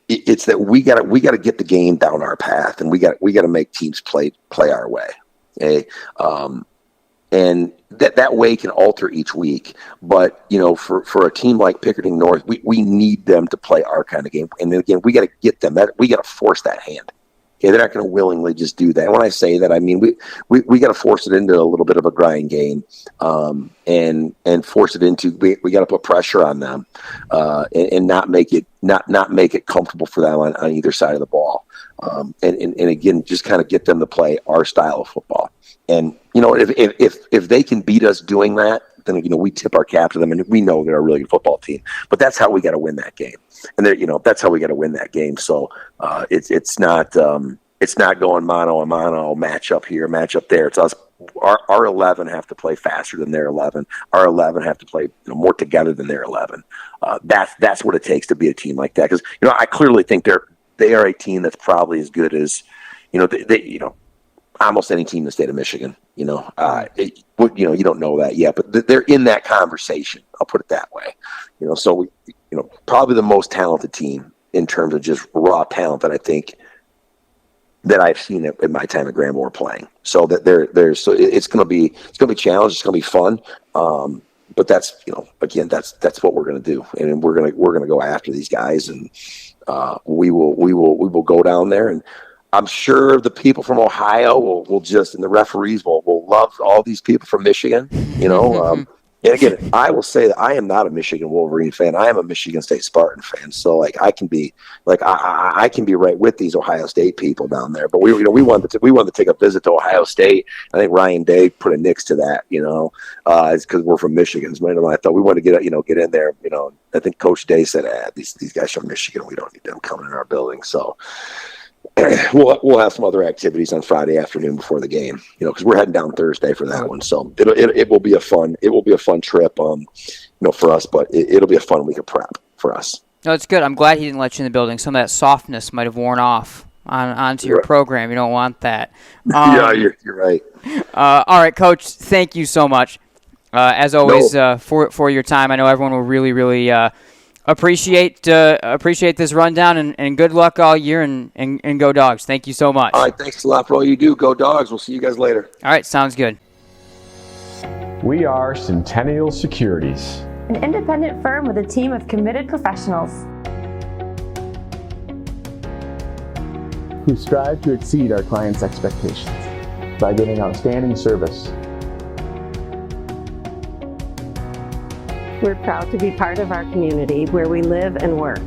it's that we got to get the game down our path, and we got to make teams play our way. Okay. And that way can alter each week. But, for a team like Pickerington North, we need them to play our kind of game. And then again, we got to get them we got to force that hand. Okay, they're not going to willingly just do that. And when I say that, I mean, we got to force it into a little bit of a grind game, and force it into, we got to put pressure on them, and not make it comfortable for them on either side of the ball. And again, just kind of get them to play our style of football. And, if they can beat us doing that, then, we tip our cap to them, and we know they're a really good football team. But that's how we got to win that game. And that's how we got to win that game. So it's not going mano a mano, match up here, match up there. It's us. Our 11 have to play faster than their 11. Our 11 have to play more together than their 11. That's what it takes to be a team like that. Because I clearly think they are a team that's probably as good as almost any team in the state of Michigan. You don't know that yet, but they're in that conversation. I'll put it that way. So we, probably the most talented team in terms of just raw talent that I think that I've seen in my time at Grandville playing. So that so it's going to be challenging. It's going to be fun. But that's, again, that's what we're going to do. And we're going to go after these guys, and we will go down there, and I'm sure the people from Ohio will just, and the referees will love all these people from Michigan, And again, I will say that I am not a Michigan Wolverine fan. I am a Michigan State Spartan fan. So I can be right with these Ohio State people down there. But we wanted to take a visit to Ohio State. I think Ryan Day put a nix to that, it's because we're from Michigan. So I thought we wanted to get in there. I think Coach Day said, these guys from Michigan, we don't need them coming in our building. So we'll have some other activities on Friday afternoon before the game, because we're heading down Thursday for that one. So it will be a fun trip, for us, but it'll be a fun week of prep for us. No, it's good. I'm glad he didn't let you in the building. Some of that softness might have worn off onto your program. You don't want that. Yeah, you're right. All right, Coach, thank you so much. As always, for your time. I know everyone will really, really appreciate this rundown, and good luck all year, and go Dogs. Thank you so much. All right, thanks a lot for all you do. Go Dogs. We'll see you guys later. All right, sounds good. We are Centennial Securities, an independent firm with a team of committed professionals who strive to exceed our clients' expectations by giving outstanding service. We're proud to be part of our community where we live and work.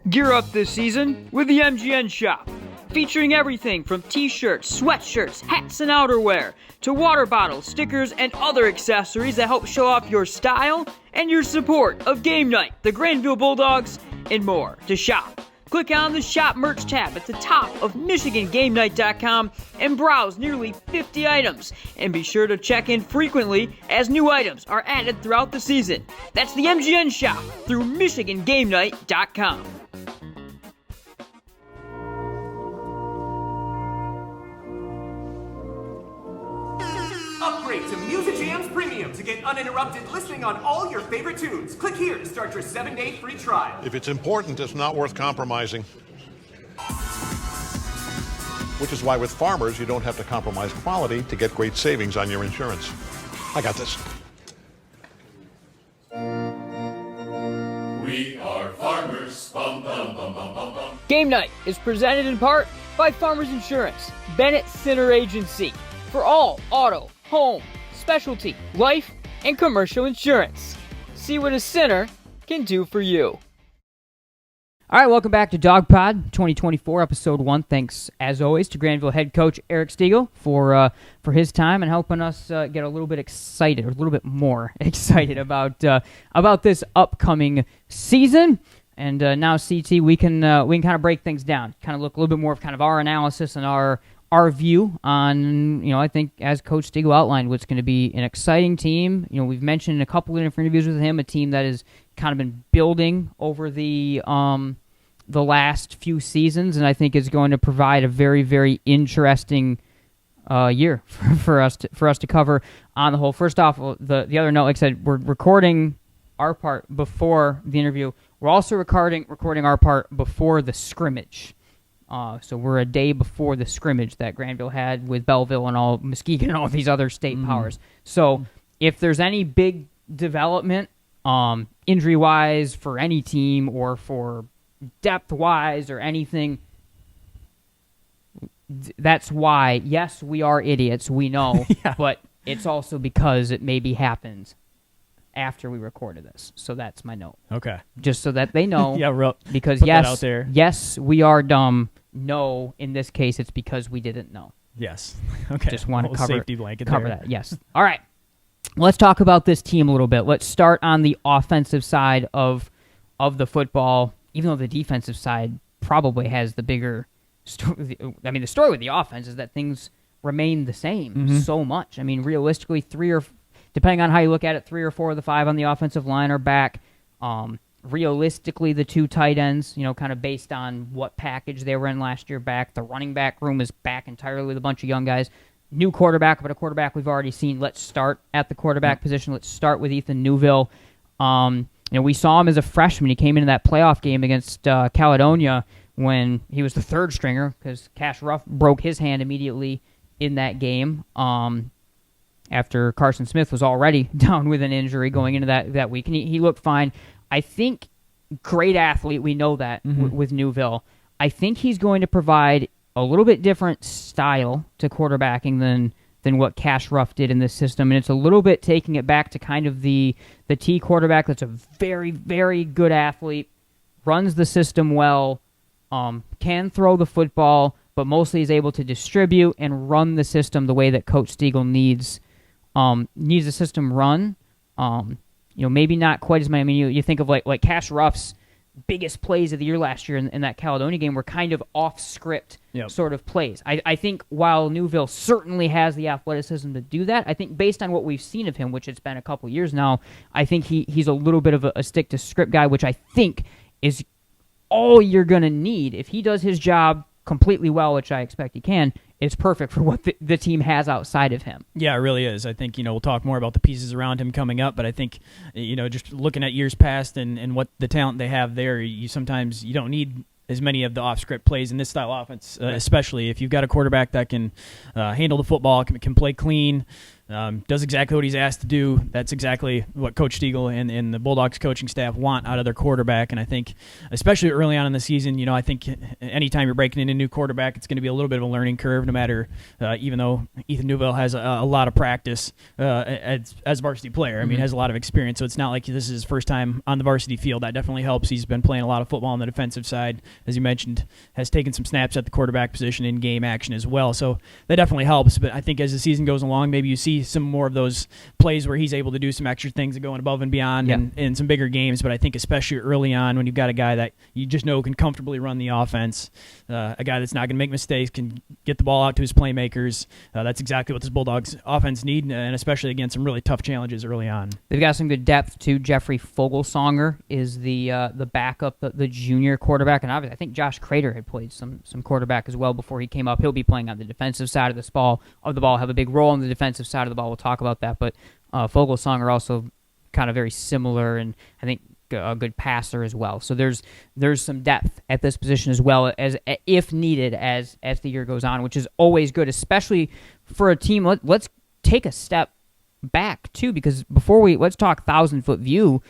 Gear up this season with the MGN Shop. featuring everything from t-shirts, sweatshirts, hats and outerwear, to water bottles, stickers, and other accessories that help show off your style and your support of Game Night, the Grandville Bulldogs, and more. To shop, click on the Shop Merch tab at the top of MichiganGameNight.com and browse nearly 50 items. And be sure to check in frequently as new items are added throughout the season. That's the MGN Shop through MichiganGameNight.com. Upgrade to Music Jams Premium to get uninterrupted listening on all your favorite tunes. Click here to start your 7-day free trial. If it's important, it's not worth compromising. Which is why with Farmers, you don't have to compromise quality to get great savings on your insurance. I got this. We are farmers. Bum, bum, bum, bum, bum, bum. Game Night is presented in part by Farmers Insurance, Bennett Center Agency, for all auto, home, specialty, life, and commercial insurance. See what a center can do for you. All right, welcome back to Dawg Pod 2024, Episode 1. Thanks, as always, to Grandville head coach Eric Stiegel for his time and helping us get a little bit excited, or a little bit more excited about this upcoming season. And now, CT, we can kind of break things down, kind of look a little bit more of kind of our analysis and our view on, I think as Coach Stiegel outlined, what's going to be an exciting team. We've mentioned in a couple of different interviews with him, a team that has kind of been building over the last few seasons, and I think is going to provide a very, very interesting year for us to cover on the whole. First off, the other note, like I said, we're recording our part before the interview. We're also recording our part before the scrimmage. So we're a day before the scrimmage that Grandville had with Belleville and all Muskegon and all these other state powers. So if there's any big development, injury-wise for any team or for depth-wise or anything, that's why, yes, we are idiots, we know, but it's also because it maybe happened after we recorded this. So that's my note. Okay. Just so that they know. Because put that out there. Yes, we are dumb. No, in this case, it's because we didn't know. Yes. Okay. Just want to cover safety blanket cover there. that. Yes. All right. Let's talk about this team a little bit. Let's start on the offensive side of the football, even though the defensive side probably has the bigger story. I mean, the story with the offense is that things remain the same so much. I mean, realistically, depending on how you look at it, 3 or 4 of the 5 on the offensive line are back. Realistically, the 2 tight ends, kind of based on what package they were in last year, back. The running back room is back entirely with a bunch of young guys. New quarterback, but a quarterback we've already seen. Let's start at the quarterback position. Let's start with Ethan Newville. We saw him as a freshman. He came into that playoff game against Caledonia when he was the 3rd stringer because Cash Ruff broke his hand immediately in that game. After Carson Smith was already down with an injury going into that week. And he looked fine. I think great athlete, we know that with Newville. I think he's going to provide a little bit different style to quarterbacking than what Cash Ruff did in this system. And it's a little bit taking it back to kind of the T quarterback that's a very, very good athlete, runs the system well, can throw the football, but mostly is able to distribute and run the system the way that Coach Stiegel needs the system run. Maybe not quite as many. I mean, you think of like Cash Ruff's biggest plays of the year last year in that Caledonia game were kind of off-script sort of plays. I think while Newville certainly has the athleticism to do that, I think based on what we've seen of him, which it's been a couple years now, I think he's a little bit of a stick-to-script guy, which I think is all you're going to need. If he does his job completely well, which I expect he can, it's perfect for what the team has outside of him. Yeah, it really is. I think, we'll talk more about the pieces around him coming up, but I think, just looking at years past and what the talent they have there, you don't need as many of the off-script plays in this style offense, especially if you've got a quarterback that can handle the football, can play clean, does exactly what he's asked to do. That's exactly what Coach Stiegel and the Bulldogs coaching staff want out of their quarterback. And I think, especially early on in the season, I think anytime you're breaking in a new quarterback, it's going to be a little bit of a learning curve, no matter, even though Ethan Newville has a lot of practice as a varsity player. I mean, has a lot of experience, so it's not like this is his first time on the varsity field. That definitely helps. He's been playing a lot of football on the defensive side, as you mentioned, has taken some snaps at the quarterback position in game action as well. So that definitely helps. But I think as the season goes along, maybe you see some more of those plays where he's able to do some extra things and going above and beyond in some bigger games. But I think especially early on, when you've got a guy that you just know can comfortably run the offense, a guy that's not going to make mistakes, can get the ball out to his playmakers, that's exactly what this Bulldogs offense need, and especially against some really tough challenges early on. They've got some good depth too. Jeffrey Fogelsonger is the backup, the junior quarterback, and obviously I think Josh Crater had played some quarterback as well before he came up. He'll be playing on the defensive side of the ball, have a big role on the defensive side of the ball. We'll talk about that, but Fogelsonger also kind of very similar, and I think a good passer as well. So there's some depth at this position as well, as if needed as the year goes on, which is always good, especially for a team. Let's take a step back too, because let's talk 1,000-foot view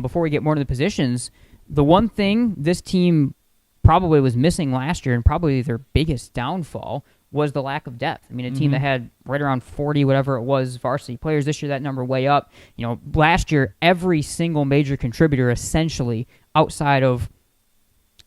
before we get more to the positions. The one thing this team probably was missing last year, and probably their biggest downfall, was the lack of depth. I mean, a team that had right around 40, whatever it was, varsity players. This year, that number way up. Last year, every single major contributor, essentially, outside of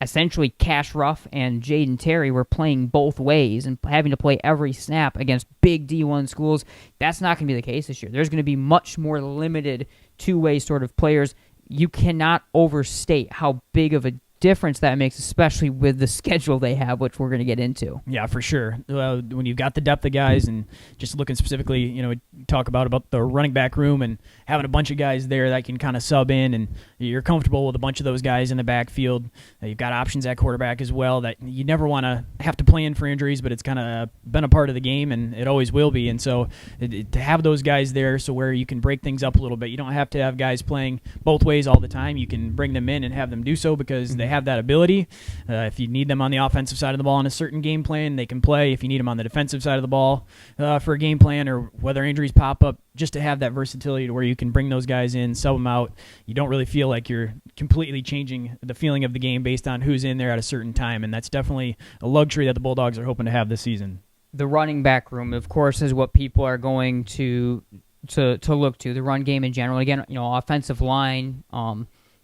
essentially Cash Ruff and Jaden Terry, were playing both ways and having to play every snap against big D1 schools. That's not going to be the case this year. There's going to be much more limited two-way sort of players. You cannot overstate how big of a difference that makes, especially with the schedule they have, which we're going to get into. Yeah, for sure. When you've got the depth of guys, and just looking specifically, talk about the running back room and having a bunch of guys there that can kind of sub in, and you're comfortable with a bunch of those guys in the backfield. You've got options at quarterback as well that you never want to have to play in for injuries, but it's kind of been a part of the game, and it always will be. And so to have those guys there, so where you can break things up a little bit, you don't have to have guys playing both ways all the time. You can bring them in and have them do so because they have that ability. If you need them on the offensive side of the ball in a certain game plan, they can play. If you need them on the defensive side of the ball for a game plan, or whether injuries pop up, just to have that versatility to where you can bring those guys in, sub them out. You don't really feel like you're completely changing the feeling of the game based on who's in there at a certain time, and that's definitely a luxury that the Bulldogs are hoping to have this season. The running back room, of course, is what people are going to look to. The run game in general. Again, offensive line.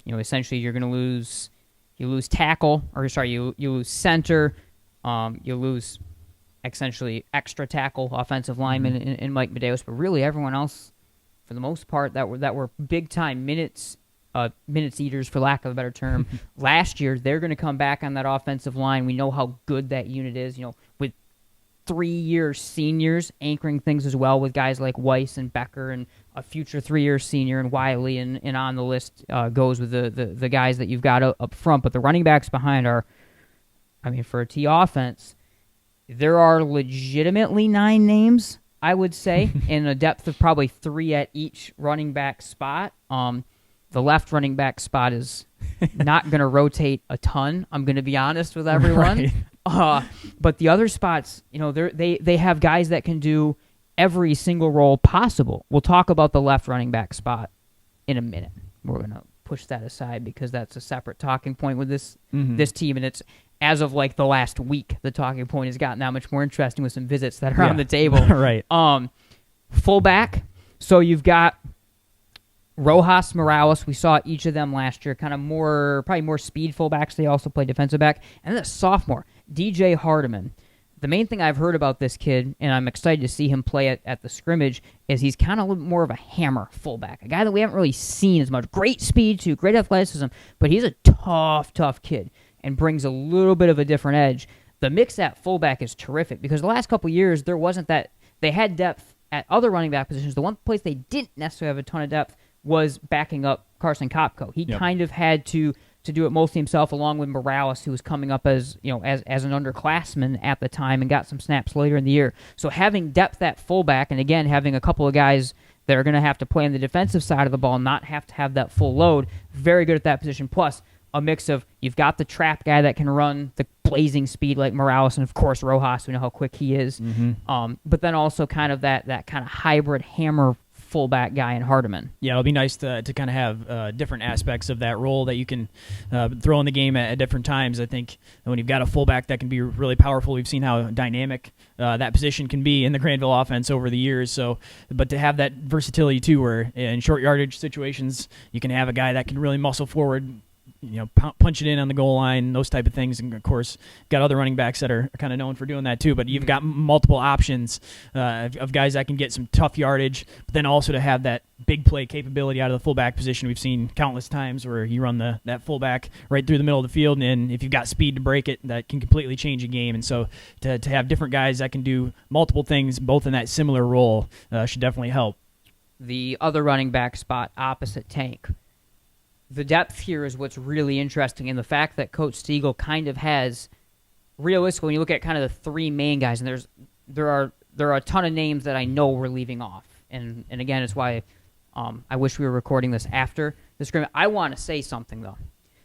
Essentially, you're going to lose. You lose tackle, you lose center, you lose essentially extra tackle, offensive lineman in Mike Medeiros, but really everyone else, for the most part, that were big time minutes eaters, for lack of a better term. Last year, they're going to come back on that offensive line. We know how good that unit is. With 3-year seniors anchoring things as well, with guys like Weiss and Becker, and a future 3-year senior and Wiley, and on the list goes with the guys that you've got up front. But the running backs behind are, for a T offense, there are legitimately 9 names, I would say, in a depth of probably 3 at each running back spot. The left running back spot is not going to rotate a ton, I'm going to be honest with everyone. Right. But the other spots, they have guys that can do every single role possible. We'll talk about the left running back spot in a minute. We're going to push that aside because that's a separate talking point with this team, and it's, as of like the last week, the talking point has gotten that much more interesting with some visits that are on the table. Right. Fullback, so you've got Rojas, Morales. We saw each of them last year, probably more speed fullbacks. They also play defensive back. And then a sophomore, DJ Hardiman. The main thing I've heard about this kid, and I'm excited to see him play at the scrimmage, is he's kind of a little bit more of a hammer fullback, a guy that we haven't really seen as much. Great speed, too, great athleticism, but he's a tough kid and brings a little bit of a different edge. The mix at fullback is terrific because the last couple years, there wasn't that. They had depth at other running back positions. The one place they didn't necessarily have a ton of depth was backing up Carson Kopko. He kind of had to do it mostly himself, along with Morales, who was coming up as an underclassman at the time and got some snaps later in the year. So having depth at fullback, and again having a couple of guys that are going to have to play on the defensive side of the ball, not have to have that full load, very good at that position. Plus a mix of, you've got the trap guy that can run blazing speed like Morales, and of course Rojas, we know how quick he is. But then also kind of that kind of hybrid hammer fullback guy in Hardiman. Yeah, it'll be nice to kind of have different aspects of that role that you can throw in the game at different times. I think when you've got a fullback that can be really powerful, we've seen how dynamic that position can be in the Grandville offense over the years. So, but to have that versatility too, where in short yardage situations you can have a guy that can really muscle forward, punch it in on the goal line, those type of things. And, of course, got other running backs that are kind of known for doing that too. But you've got multiple options of guys that can get some tough yardage, but then also to have that big play capability out of the fullback position. We've seen countless times where you run that fullback right through the middle of the field, and if you've got speed to break it, that can completely change a game. And so to have different guys that can do multiple things, both in that similar role, should definitely help. The other running back spot opposite Tank. The depth here is what's really interesting, and the fact that Coach Stiegel kind of has, realistically, when you look at kind of the three main guys, and there are a ton of names that I know we're leaving off, and again, it's why I wish we were recording this after the scrimmage. I want to say something though.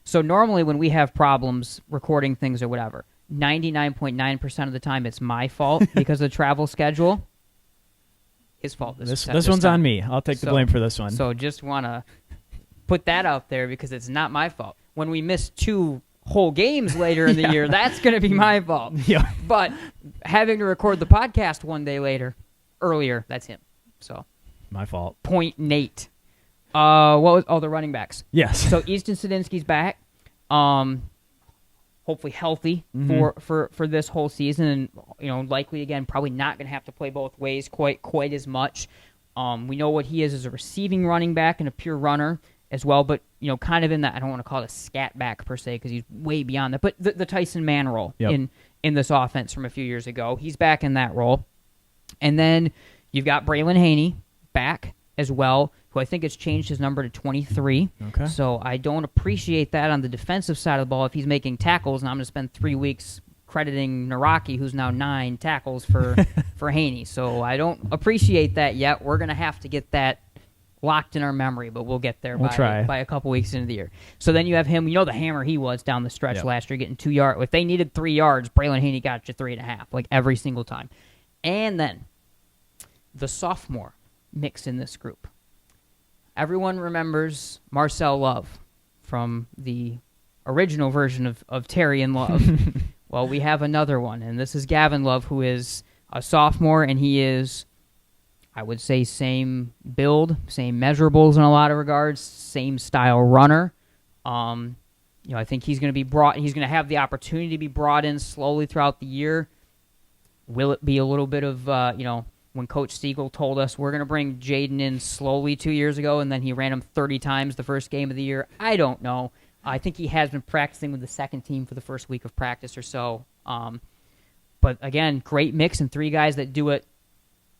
So normally when we have problems recording things or whatever, 99.9% of the time it's my fault because of the travel schedule. His fault. This one's on me. I'll take the blame for this one. So just want to put that out there because it's not my fault. When we miss 2 whole games later in the year, that's going to be my fault. Yeah. But having to record the podcast one day earlier, that's him. So my fault. Point Nate. What was the running backs? Yes. So Easton Sadinsky's back. Hopefully healthy for this whole season, and likely again probably not going to have to play both ways quite as much. We know what he is as a receiving running back and a pure runner as well, but kind of in that, I don't want to call it a scat back per se because he's way beyond that, but the Tyson Mann role in this offense from a few years ago, he's back in that role. And then you've got Braylon Haney back as well, who I think has changed his number to 23. Okay. So I don't appreciate that on the defensive side of the ball if he's making tackles, and I'm going to spend 3 weeks crediting Naraki, who's now 9 tackles for Haney. So I don't appreciate that yet. We're going to have to get that locked in our memory, but we'll get there by a couple weeks into the year. So then you have him, the hammer he was down the stretch last year, getting 2 yards. If they needed 3 yards, Braylon Haney got you 3.5, like every single time. And then the sophomore mix in this group. Everyone remembers Marcel Love from the original version of Terry and Love. Well, we have another one, and this is Gavin Love, who is a sophomore, and he is, I would say, same build, same measurables in a lot of regards, same style runner. I think he's going to have the opportunity to be brought in slowly throughout the year. Will it be a little bit of, when Coach Stiegel told us we're going to bring Jaden in slowly 2 years ago, and then he ran him 30 times the first game of the year? I don't know. I think he has been practicing with the second team for the first week of practice or so. But again, great mix and 3 guys that do it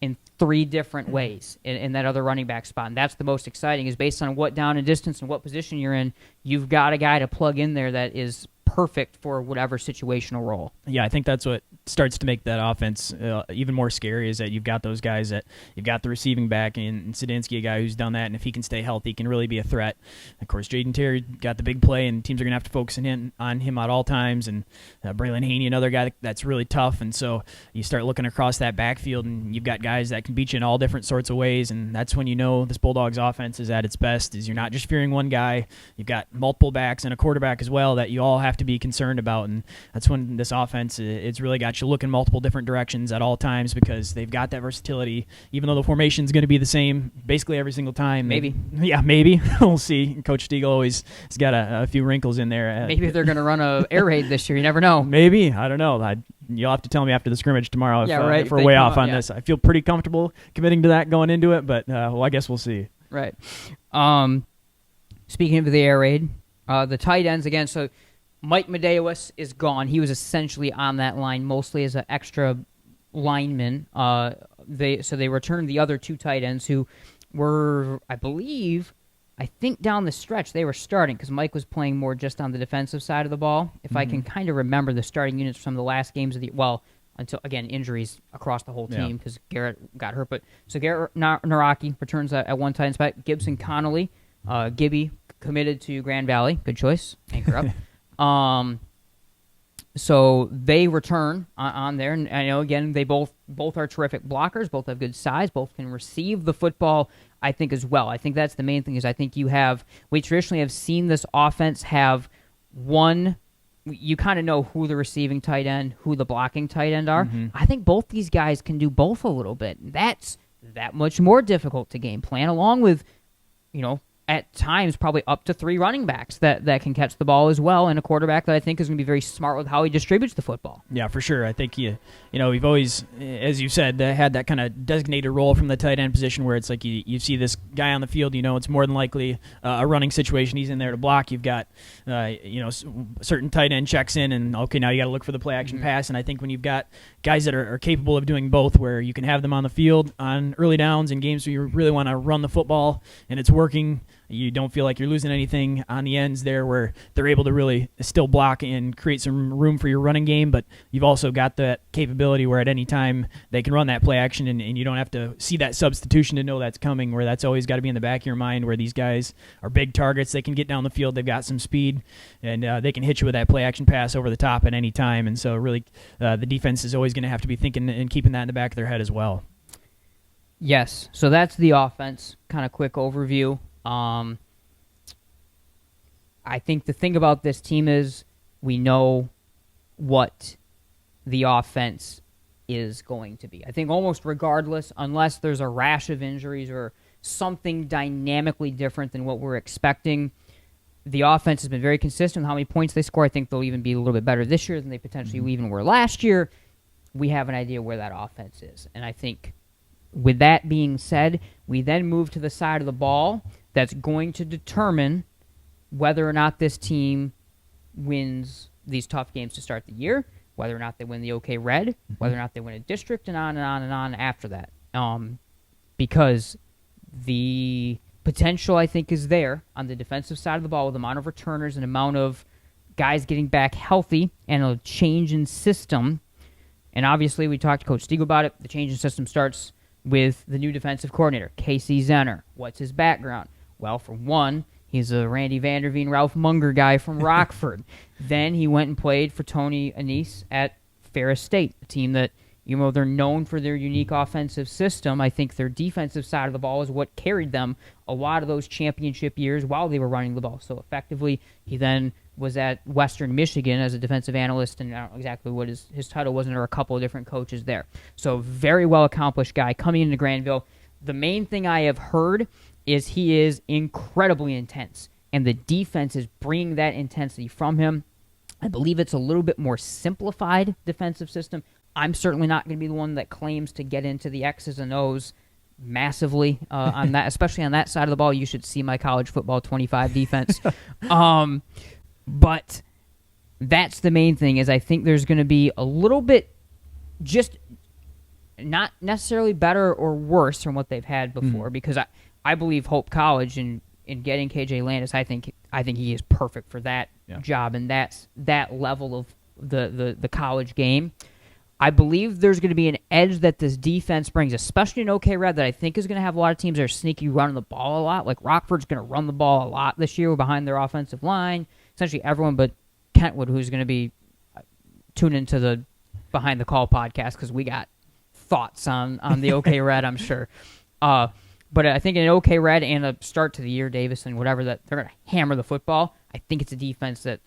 in 3 different ways in that other running back spot. And that's the most exciting, is based on what down and distance and what position you're in, you've got a guy to plug in there that is perfect for whatever situational role. Yeah, I think that's what starts to make that offense even more scary, is that you've got those guys that you've got the receiving back and Sadinsky, a guy who's done that, and if he can stay healthy, can really be a threat. Of course, Jaden Terry got the big play, and teams are going to have to focus on him at all times, and Braylon Haney, another guy that's really tough, and so you start looking across that backfield, and you've got guys that can beat you in all different sorts of ways, and that's when this Bulldogs offense is at its best, is you're not just fearing one guy, you've got multiple backs and a quarterback as well that you all have to be concerned about, and that's when this offense, it's really got you looking multiple different directions at all times, because they've got that versatility, even though the formation's going to be the same basically every single time. Maybe. Maybe. We'll see. Coach Stiegel always has got a few wrinkles in there. Maybe if they're going to run a air raid this year, you never know. Maybe. I don't know. You'll have to tell me after the scrimmage tomorrow if we're way off on this. I feel pretty comfortable committing to that going into it, but I guess we'll see. Right. Speaking of the air raid, the tight ends again, so Mike Medeiros is gone. He was essentially on that line mostly as an extra lineman. They returned the other 2 tight ends who were, I think down the stretch they were starting, because Mike was playing more just on the defensive side of the ball. If I can kind of remember the starting units from the last games of until, again, injuries across the whole team because Garrett got hurt. But so Garrett Naraki returns at one tight end spot. Gibson Connolly, Gibby committed to Grand Valley. Good choice. Anchor up. So they return on there, and I know, again, they both are terrific blockers, both have good size, both can receive the football, I think, as well. I think that's the main thing, is I think we traditionally have seen this offense have one, you kind of know who the receiving tight end, who the blocking tight end are. Mm-hmm. I think both these guys can do both a little bit. That's that much more difficult to game plan, along with, at times probably up to 3 running backs that can catch the ball as well, and a quarterback that I think is going to be very smart with how he distributes the football. Yeah, for sure. I think we've always, as you said, had that kind of designated role from the tight end position where it's like you see this guy on the field, it's more than likely a running situation. He's in there to block. You've got, certain tight end checks in, and okay, now you got to look for the play action pass. And I think when you've got guys that are capable of doing both, where you can have them on the field on early downs in games where you really want to run the football and it's working, you don't feel like you're losing anything on the ends there, where they're able to really still block and create some room for your running game, but you've also got that capability where at any time they can run that play action, and you don't have to see that substitution to know that's coming, where that's always got to be in the back of your mind, where these guys are big targets. They can get down the field. They've got some speed, and they can hit you with that play action pass over the top at any time. And so really the defense is always going to have to be thinking and keeping that in the back of their head as well. Yes, so that's the offense, kind of quick overview. I think the thing about this team is we know what the offense is going to be. I think almost regardless, unless there's a rash of injuries or something dynamically different than what we're expecting, the offense has been very consistent with how many points they score. I think they'll even be a little bit better this year than they potentially even were last year. We have an idea where that offense is. And I think with that being said, we then move to the side of the ball that's going to determine whether or not this team wins these tough games to start the year, whether or not they win the OK Red, whether or not they win a district, and on and on and on after that. Because the potential, I think, is there on the defensive side of the ball with the amount of returners and amount of guys getting back healthy and a change in system. And obviously, we talked to Coach Stiegel about it. The change in system starts with the new defensive coordinator, Casey Zenner. What's his background? Well, for one, he's a Randy Vanderveen, Ralph Munger guy from Rockford. Then he went and played for Tony Anise at Ferris State, a team that, they're known for their unique offensive system. I think their defensive side of the ball is what carried them a lot of those championship years while they were running the ball so effectively. He then was at Western Michigan as a defensive analyst, and I don't know exactly what his title was, and there were a couple of different coaches there. So very well-accomplished guy coming into Grandville. The main thing I have heard is he is incredibly intense, and the defense is bringing that intensity from him. I believe it's a little bit more simplified defensive system. I'm certainly not going to be the one that claims to get into the X's and O's massively on that, especially on that side of the ball. You should see my college football 25 defense. But that's the main thing, is I think there's going to be a little bit just not necessarily better or worse from what they've had before, because I believe Hope College in getting KJ Landis, I think he is perfect for that job, and that's that level of the college game. I believe there's going to be an edge that this defense brings, especially in OK Red, that I think is going to have a lot of teams that are sneaky running the ball a lot. Like Rockford's going to run the ball a lot this year behind their offensive line. Essentially everyone but Kentwood, who's going to be tuning into the Behind the Call podcast, because we got thoughts on the OK Red, I'm sure. But I think in an OK Red and a start to the year, Davis and whatever, that they're going to hammer the football. I think it's a defense that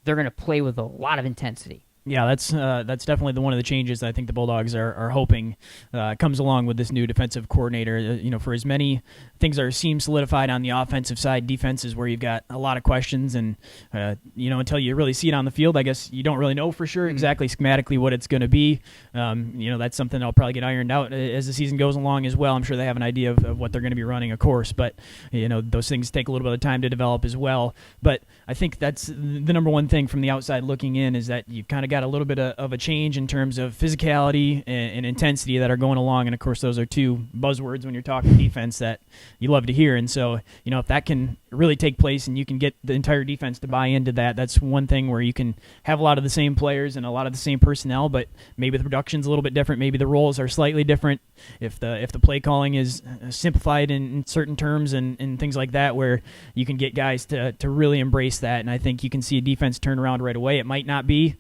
they're going to play with a lot of intensity. Yeah, that's definitely one of the changes that I think the Bulldogs are hoping comes along with this new defensive coordinator. For as many things seem solidified on the offensive side, defense is where you've got a lot of questions, and until you really see it on the field, I guess you don't really know for sure exactly schematically what it's going to be. That's something that'll probably get ironed out as the season goes along as well. I'm sure they have an idea of what they're going to be running, of course, but those things take a little bit of time to develop as well. But I think that's the number one thing from the outside looking in, is that you've kind of got a little bit of a change in terms of physicality and intensity that are going along, and of course those are two buzzwords when you're talking defense that you love to hear. And so if that can really take place and you can get the entire defense to buy into that, that's one thing where you can have a lot of the same players and a lot of the same personnel, but maybe the production's a little bit different, maybe the roles are slightly different, if the play calling is simplified in certain terms and things like that, where you can get guys to really embrace that. And I think you can see a defense turn around right away. It might not be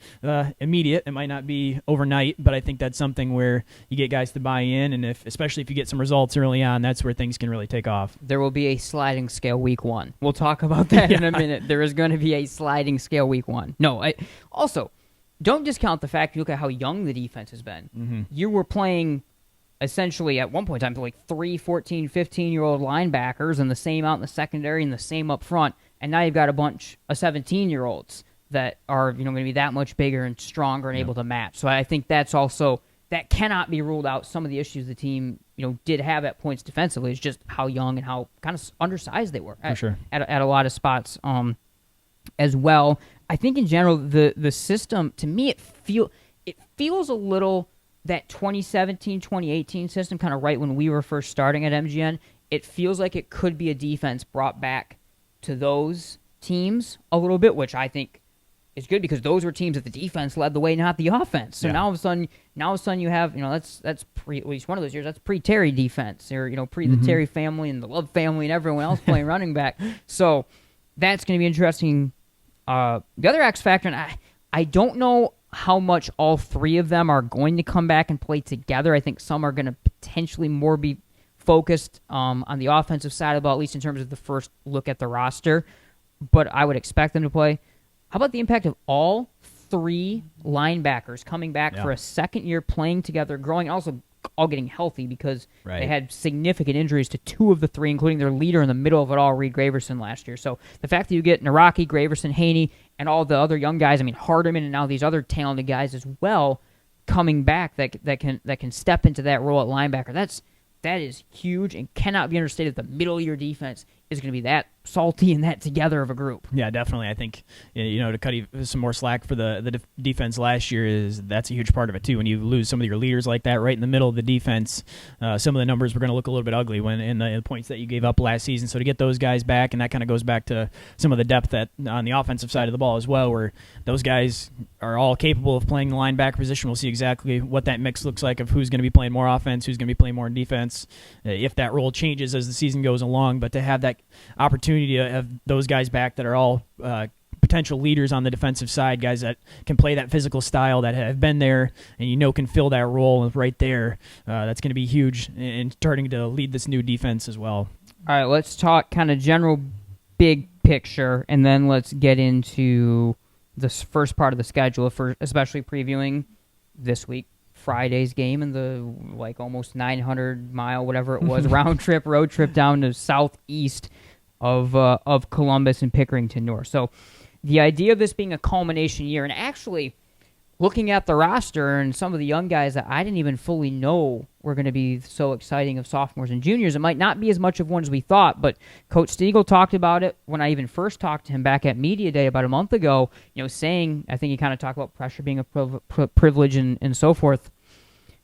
immediate. It might not be overnight, but I think that's something where you get guys to buy in, and especially if you get some results early on, that's where things can really take off. There will be a sliding scale week 1. We'll talk about that in a minute. There is going to be a sliding scale week 1. No, also, don't discount the fact you look at how young the defense has been. Mm-hmm. You were playing essentially at one point in time like 3 14, 15-year-old linebackers and the same out in the secondary and the same up front, and now you've got a bunch of 17-year-olds that are going to be that much bigger and stronger and able to match. So I think that cannot be ruled out. Some of the issues the team did have at points defensively is just how young and how kind of undersized they were at a lot of spots as well. I think in general the system, to me, it feels a little that 2017 2018 system, kind of right when we were first starting at MGN. It feels like it could be a defense brought back to those teams a little bit, which I think is good because those were teams that the defense led the way, not the offense. So now all of a sudden you have, that's pre, at least one of those years, that's pre-Terry defense, or pre the Terry family and the Love family and everyone else playing running back. So that's going to be interesting. The other X factor, and I don't know how much all three of them are going to come back and play together. I think some are going to potentially more be focused on the offensive side of the ball, at least in terms of the first look at the roster. But I would expect them to play. How about the impact of all three linebackers coming back for a second year, playing together, growing, and also all getting healthy because they had significant injuries to two of the three, including their leader in the middle of it all, Reed Graverson, last year. So the fact that you get Naraki, Graverson, Haney, and all the other young guys, Hardiman and now these other talented guys as well, coming back that can step into that role at linebacker, that is huge and cannot be understated. The middle of your defense is going to be that salty and that together of a group. Yeah, definitely. I think to cut some more slack for the defense last year that's a huge part of it too. When you lose some of your leaders like that right in the middle of the defense, some of the numbers were going to look a little bit ugly when in the points that you gave up last season. So to get those guys back, and that kind of goes back to some of the depth on the offensive side of the ball as well, where those guys are all capable of playing the linebacker position. We'll see exactly what that mix looks like of who's going to be playing more offense, who's going to be playing more in defense, if that role changes as the season goes along. But to have that opportunity to have those guys back that are all potential leaders on the defensive side, guys that can play that physical style, that have been there and can fill that role right there, that's going to be huge in starting to lead this new defense as well. All right, let's talk kind of general big picture, and then let's get into this first part of the schedule, for especially previewing this week. Friday's game and the almost 900-mile, whatever it was, road trip down to southeast of Columbus and Pickerington North. So the idea of this being a culmination year, and actually looking at the roster and some of the young guys that I didn't even fully know were going to be so exciting of sophomores and juniors, it might not be as much of one as we thought, but Coach Stiegel talked about it when I even first talked to him back at Media Day about a month ago, saying, I think he kind of talked about pressure being a privilege and so forth.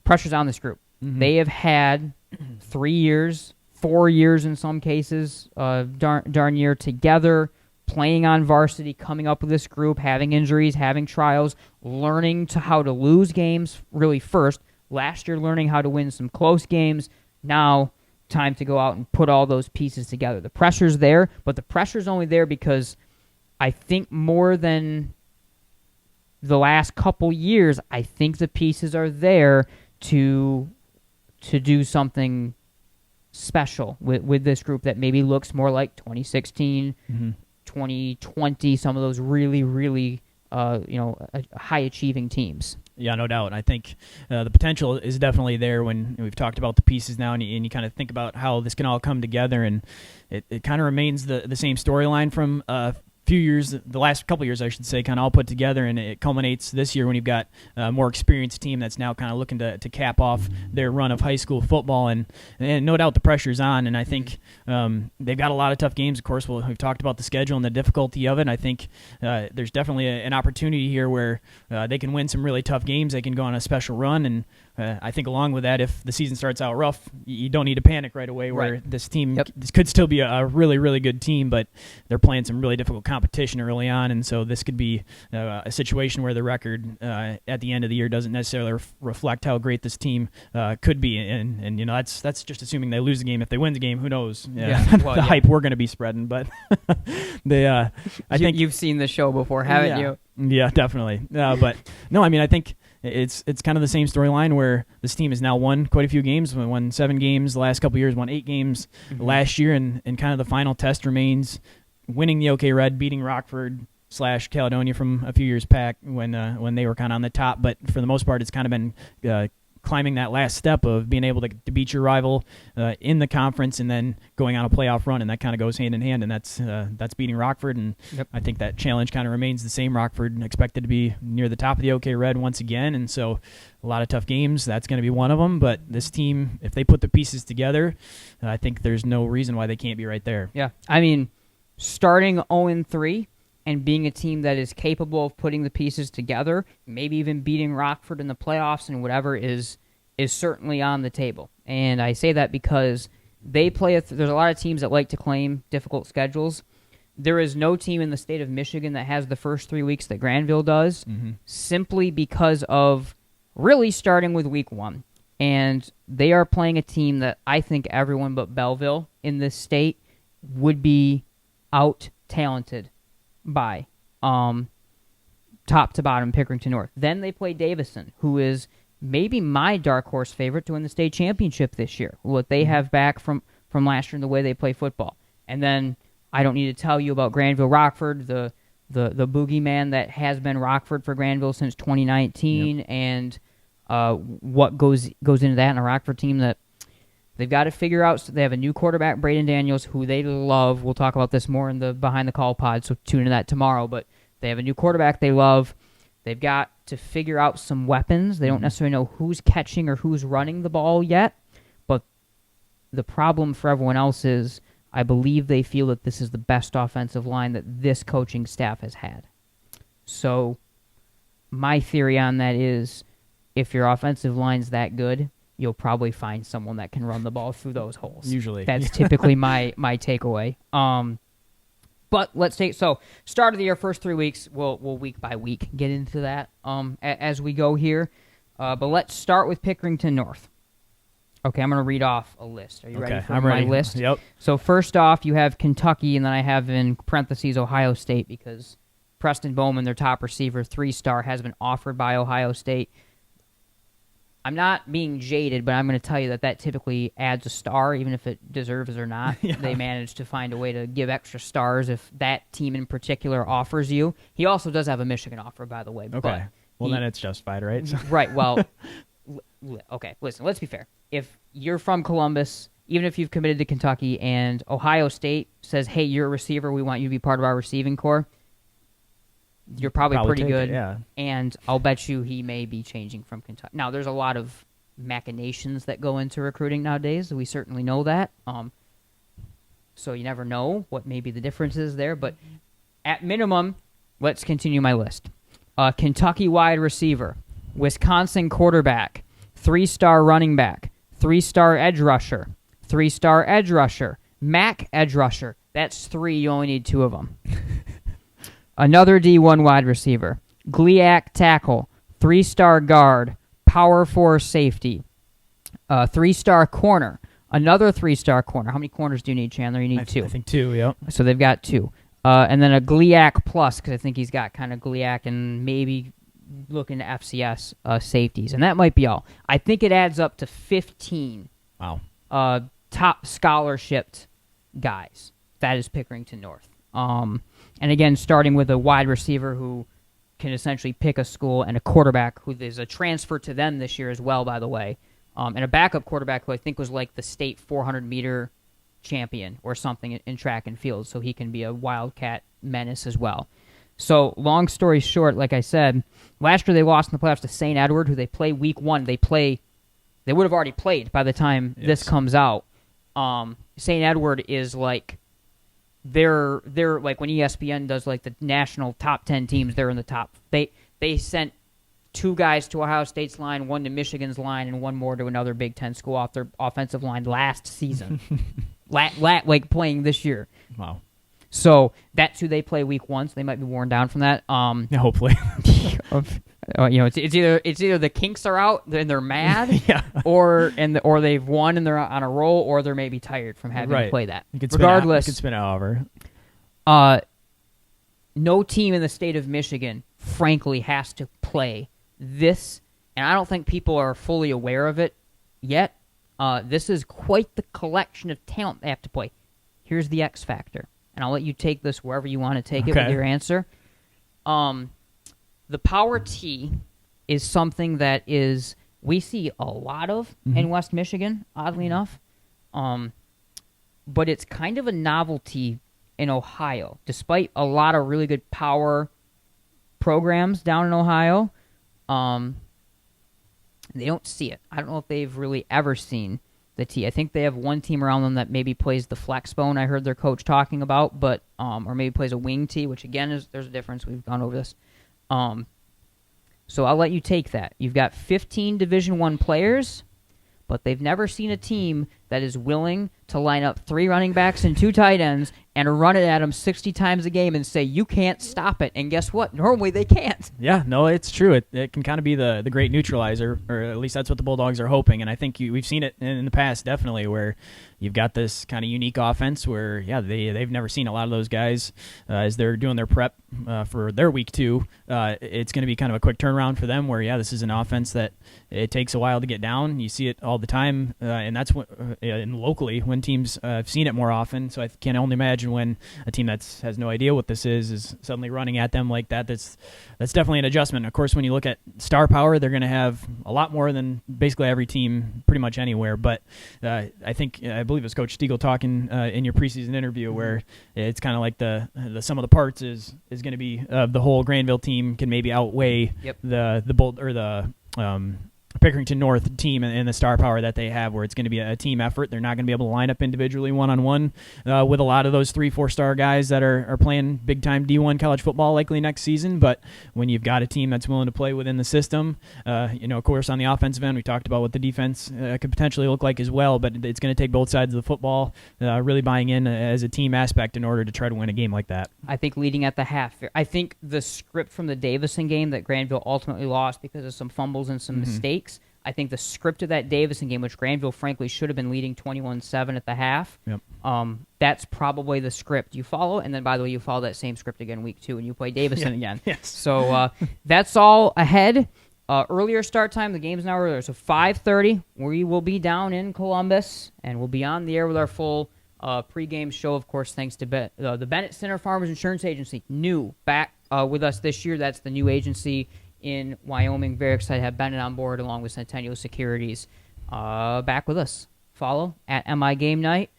Pressure's on this group. Mm-hmm. They have had 3 years, 4 years in some cases, darn year together, playing on varsity, coming up with this group, having injuries, having trials, learning how to lose games really first. Last year, learning how to win some close games. Now, time to go out and put all those pieces together. The pressure's there, but the pressure's only there because I think more than the last couple years, I think the pieces are there to do something special with this group that maybe looks more like 2016, 2020, some of those really, really high-achieving teams. Yeah, no doubt. I think the potential is definitely there when we've talked about the pieces now, and you kind of think about how this can all come together, and it kind of remains the same storyline from few years, the last couple years, I should say, kind of all put together, and it culminates this year when you've got a more experienced team that's now kind of looking to cap off their run of high school football, and no doubt the pressure's on, and I think they've got a lot of tough games. Of course, we've talked about the schedule and the difficulty of it, and I think there's definitely an opportunity here where they can win some really tough games. They can go on a special run, and I think along with that, if the season starts out rough, you don't need to panic right away, where this team this could still be a really, really good team, but they're playing some really difficult competition competition early on, and so this could be a situation where the record at the end of the year doesn't necessarily reflect how great this team could be, and that's just assuming they lose the game. If they win the game, who knows? The hype we're going to be spreading, but I think you've seen the show before, haven't you? Yeah, definitely. But no, I mean, I think it's kind of the same storyline where this team has now won quite a few games. We won 7 games the last couple of years, won 8 games last year, and kind of the final test remains winning the OK Red, beating Rockford / Caledonia from a few years back when they were kind of on the top. But for the most part, it's kind of been climbing that last step of being able to beat your rival in the conference and then going on a playoff run, and that kind of goes hand in hand, and that's beating Rockford, and I think that challenge kind of remains the same. Rockford expected to be near the top of the OK Red once again, and so a lot of tough games. That's going to be one of them, but this team, if they put the pieces together, I think there's no reason why they can't be right there. Yeah, I mean, starting 0-3 and being a team that is capable of putting the pieces together, maybe even beating Rockford in the playoffs and whatever is certainly on the table. And I say that because they play. There's a lot of teams that like to claim difficult schedules. There is no team in the state of Michigan that has the first 3 weeks that Grandville does, simply because of really starting with week 1. And they are playing a team that I think everyone but Belleville in this state would be out-talented by top to bottom Pickerington North. Then they play Davison, who is maybe my dark horse favorite to win the state championship this year. What they have back from last year and the way they play football. And then I don't need to tell you about Grandville Rockford, the boogeyman that has been Rockford for Grandville since 2019, and what goes into that in a Rockford team that they've got to figure out. So they have a new quarterback, Braden Daniels, who they love. We'll talk about this more in the Behind the Call pod, so tune into that tomorrow. But they have a new quarterback they love. They've got to figure out some weapons. They don't necessarily know who's catching or who's running the ball yet. But the problem for everyone else is I believe they feel that this is the best offensive line that this coaching staff has had. So my theory on that is if your offensive line's that good, you'll probably find someone that can run the ball through those holes. Usually. That's typically my takeaway. But let's take, so start of the year, first 3 weeks, we'll week by week get into that as we go here. But let's start with Pickerington North. Okay, I'm going to read off a list. Are you ready for my list? Yep. So first off, you have Kentucky, and then I have in parentheses Ohio State because Preston Bowman, their top receiver, 3-star, has been offered by Ohio State. I'm not being jaded, but I'm going to tell you that typically adds a star, even if it deserves or not. Yeah. They manage to find a way to give extra stars if that team in particular offers you. He also does have a Michigan offer, by the way. Okay. Well, then it's justified, right? Right. Well, okay, listen, let's be fair. If you're from Columbus, even if you've committed to Kentucky, and Ohio State says, hey, you're a receiver, we want you to be part of our receiving corps, you're probably pretty good, and I'll bet you he may be changing from Kentucky. Now, there's a lot of machinations that go into recruiting nowadays. We certainly know that. So you never know what maybe the difference is there. But at minimum, let's continue my list. Kentucky wide receiver, Wisconsin quarterback, 3-star running back, 3-star edge rusher, 3-star edge rusher, MAC edge rusher. That's 3. You only need 2 of them. Another D1 wide receiver, GLIAC tackle, 3-star guard, power 4 safety, 3-star corner, another 3-star corner. How many corners do you need, Chandler? You need 2. I think 2, yep. So they've got 2. And then a GLIAC plus, because I think he's got kind of GLIAC and maybe looking to FCS safeties. And that might be all. I think it adds up to 15 top scholarshiped guys. That is Pickerington North. And again, starting with a wide receiver who can essentially pick a school and a quarterback who is a transfer to them this year as well, by the way, and a backup quarterback who I think was like the state 400-meter champion or something in track and field, so he can be a Wildcat menace as well. So long story short, like I said, last year they lost in the playoffs to St. Edward, who they play week 1. They would have already played by the time this comes out. St. Edward is like... They're like when ESPN does like the national top 10 teams, they're in the top. They sent 2 guys to Ohio State's line, 1 to Michigan's line, and 1 more to another Big Ten school off their offensive line last season. Like playing this year. Wow. So that's who they play week 1. So they might be worn down from that. Yeah, hopefully. It's either the Kinks are out and they're mad, yeah, or they've won and they're on a roll, or they're maybe tired from having to play that. Regardless, it could spin however. No team in the state of Michigan, frankly, has to play this, and I don't think people are fully aware of it yet. This is quite the collection of talent they have to play. Here's the X factor, and I'll let you take this wherever you want to take it with your answer. The power T is something that we see a lot of in West Michigan, oddly enough, but it's kind of a novelty in Ohio. Despite a lot of really good power programs down in Ohio, they don't see it. I don't know if they've really ever seen the T. I think they have one team around them that maybe plays the flex bone. I heard their coach talking about, but or maybe plays a wing T, which again there's a difference. We've gone over this. So I'll let you take that. You've got 15 Division I players, but they've never seen a team that is willing to line up 3 running backs and 2 tight ends and run it at them 60 times a game and say, you can't stop it. And guess what? Normally they can't. Yeah, no, it's true. It can kind of be the great neutralizer, or at least that's what the Bulldogs are hoping. And I think we've seen it in the past, definitely, where you've got this kind of unique offense where, yeah, they've never seen a lot of those guys as they're doing their prep for their week 2. It's going to be kind of a quick turnaround for them where, yeah, this is an offense that it takes a while to get down. You see it all the time, and that's what, and locally when teams have seen it more often. So I can only imagine when a team that has no idea what this is suddenly running at them like that. That's definitely an adjustment. Of course, when you look at star power, they're going to have a lot more than basically every team pretty much anywhere. But I believe it was Coach Stiegel talking in your preseason interview where it's kind of like the sum of the parts is going to be the whole Grandville team can maybe outweigh the Pickerington North team and the star power that they have, where it's going to be a team effort. They're not going to be able to line up individually one-on-one with a lot of those 3-4-star guys that are playing big-time D1 college football likely next season. But when you've got a team that's willing to play within the system, of course, on the offensive end, we talked about what the defense could potentially look like as well, but it's going to take both sides of the football really buying in as a team aspect in order to try to win a game like that. I think leading at the half, I think the script from the Davison game that Grandville ultimately lost because of some fumbles and some mistakes, I think the script of that Davison game, which Grandville frankly should have been leading 21-7 at the half, that's probably the script you follow. And then, by the way, you follow that same script again week 2 and you play Davison again. Yes. So that's all ahead. Earlier start time, the game's now earlier. So 5:30, we will be down in Columbus, and we'll be on the air with our full pregame show, of course, thanks to the Bennett Center Farmers Insurance Agency, new back with us this year. That's the new agency in Wyoming. Very excited to have Bennett on board along with Centennial Securities back with us. Follow at MI Game Night.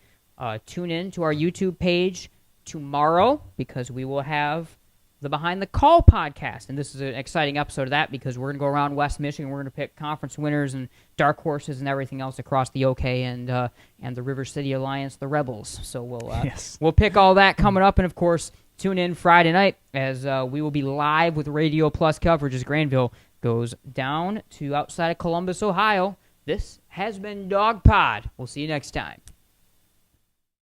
Tune in to our YouTube page tomorrow because we will have the Behind the Call podcast. And this is an exciting episode of that because we're going to go around West Michigan. We're going to pick conference winners and dark horses and everything else across the OK and the River City Alliance, the Rebels. So we'll pick all that coming up. And, of course, tune in Friday night as we will be live with Radio Plus coverage as Grandville goes down to outside of Columbus, Ohio. This has been Dawg Pod. We'll see you next time.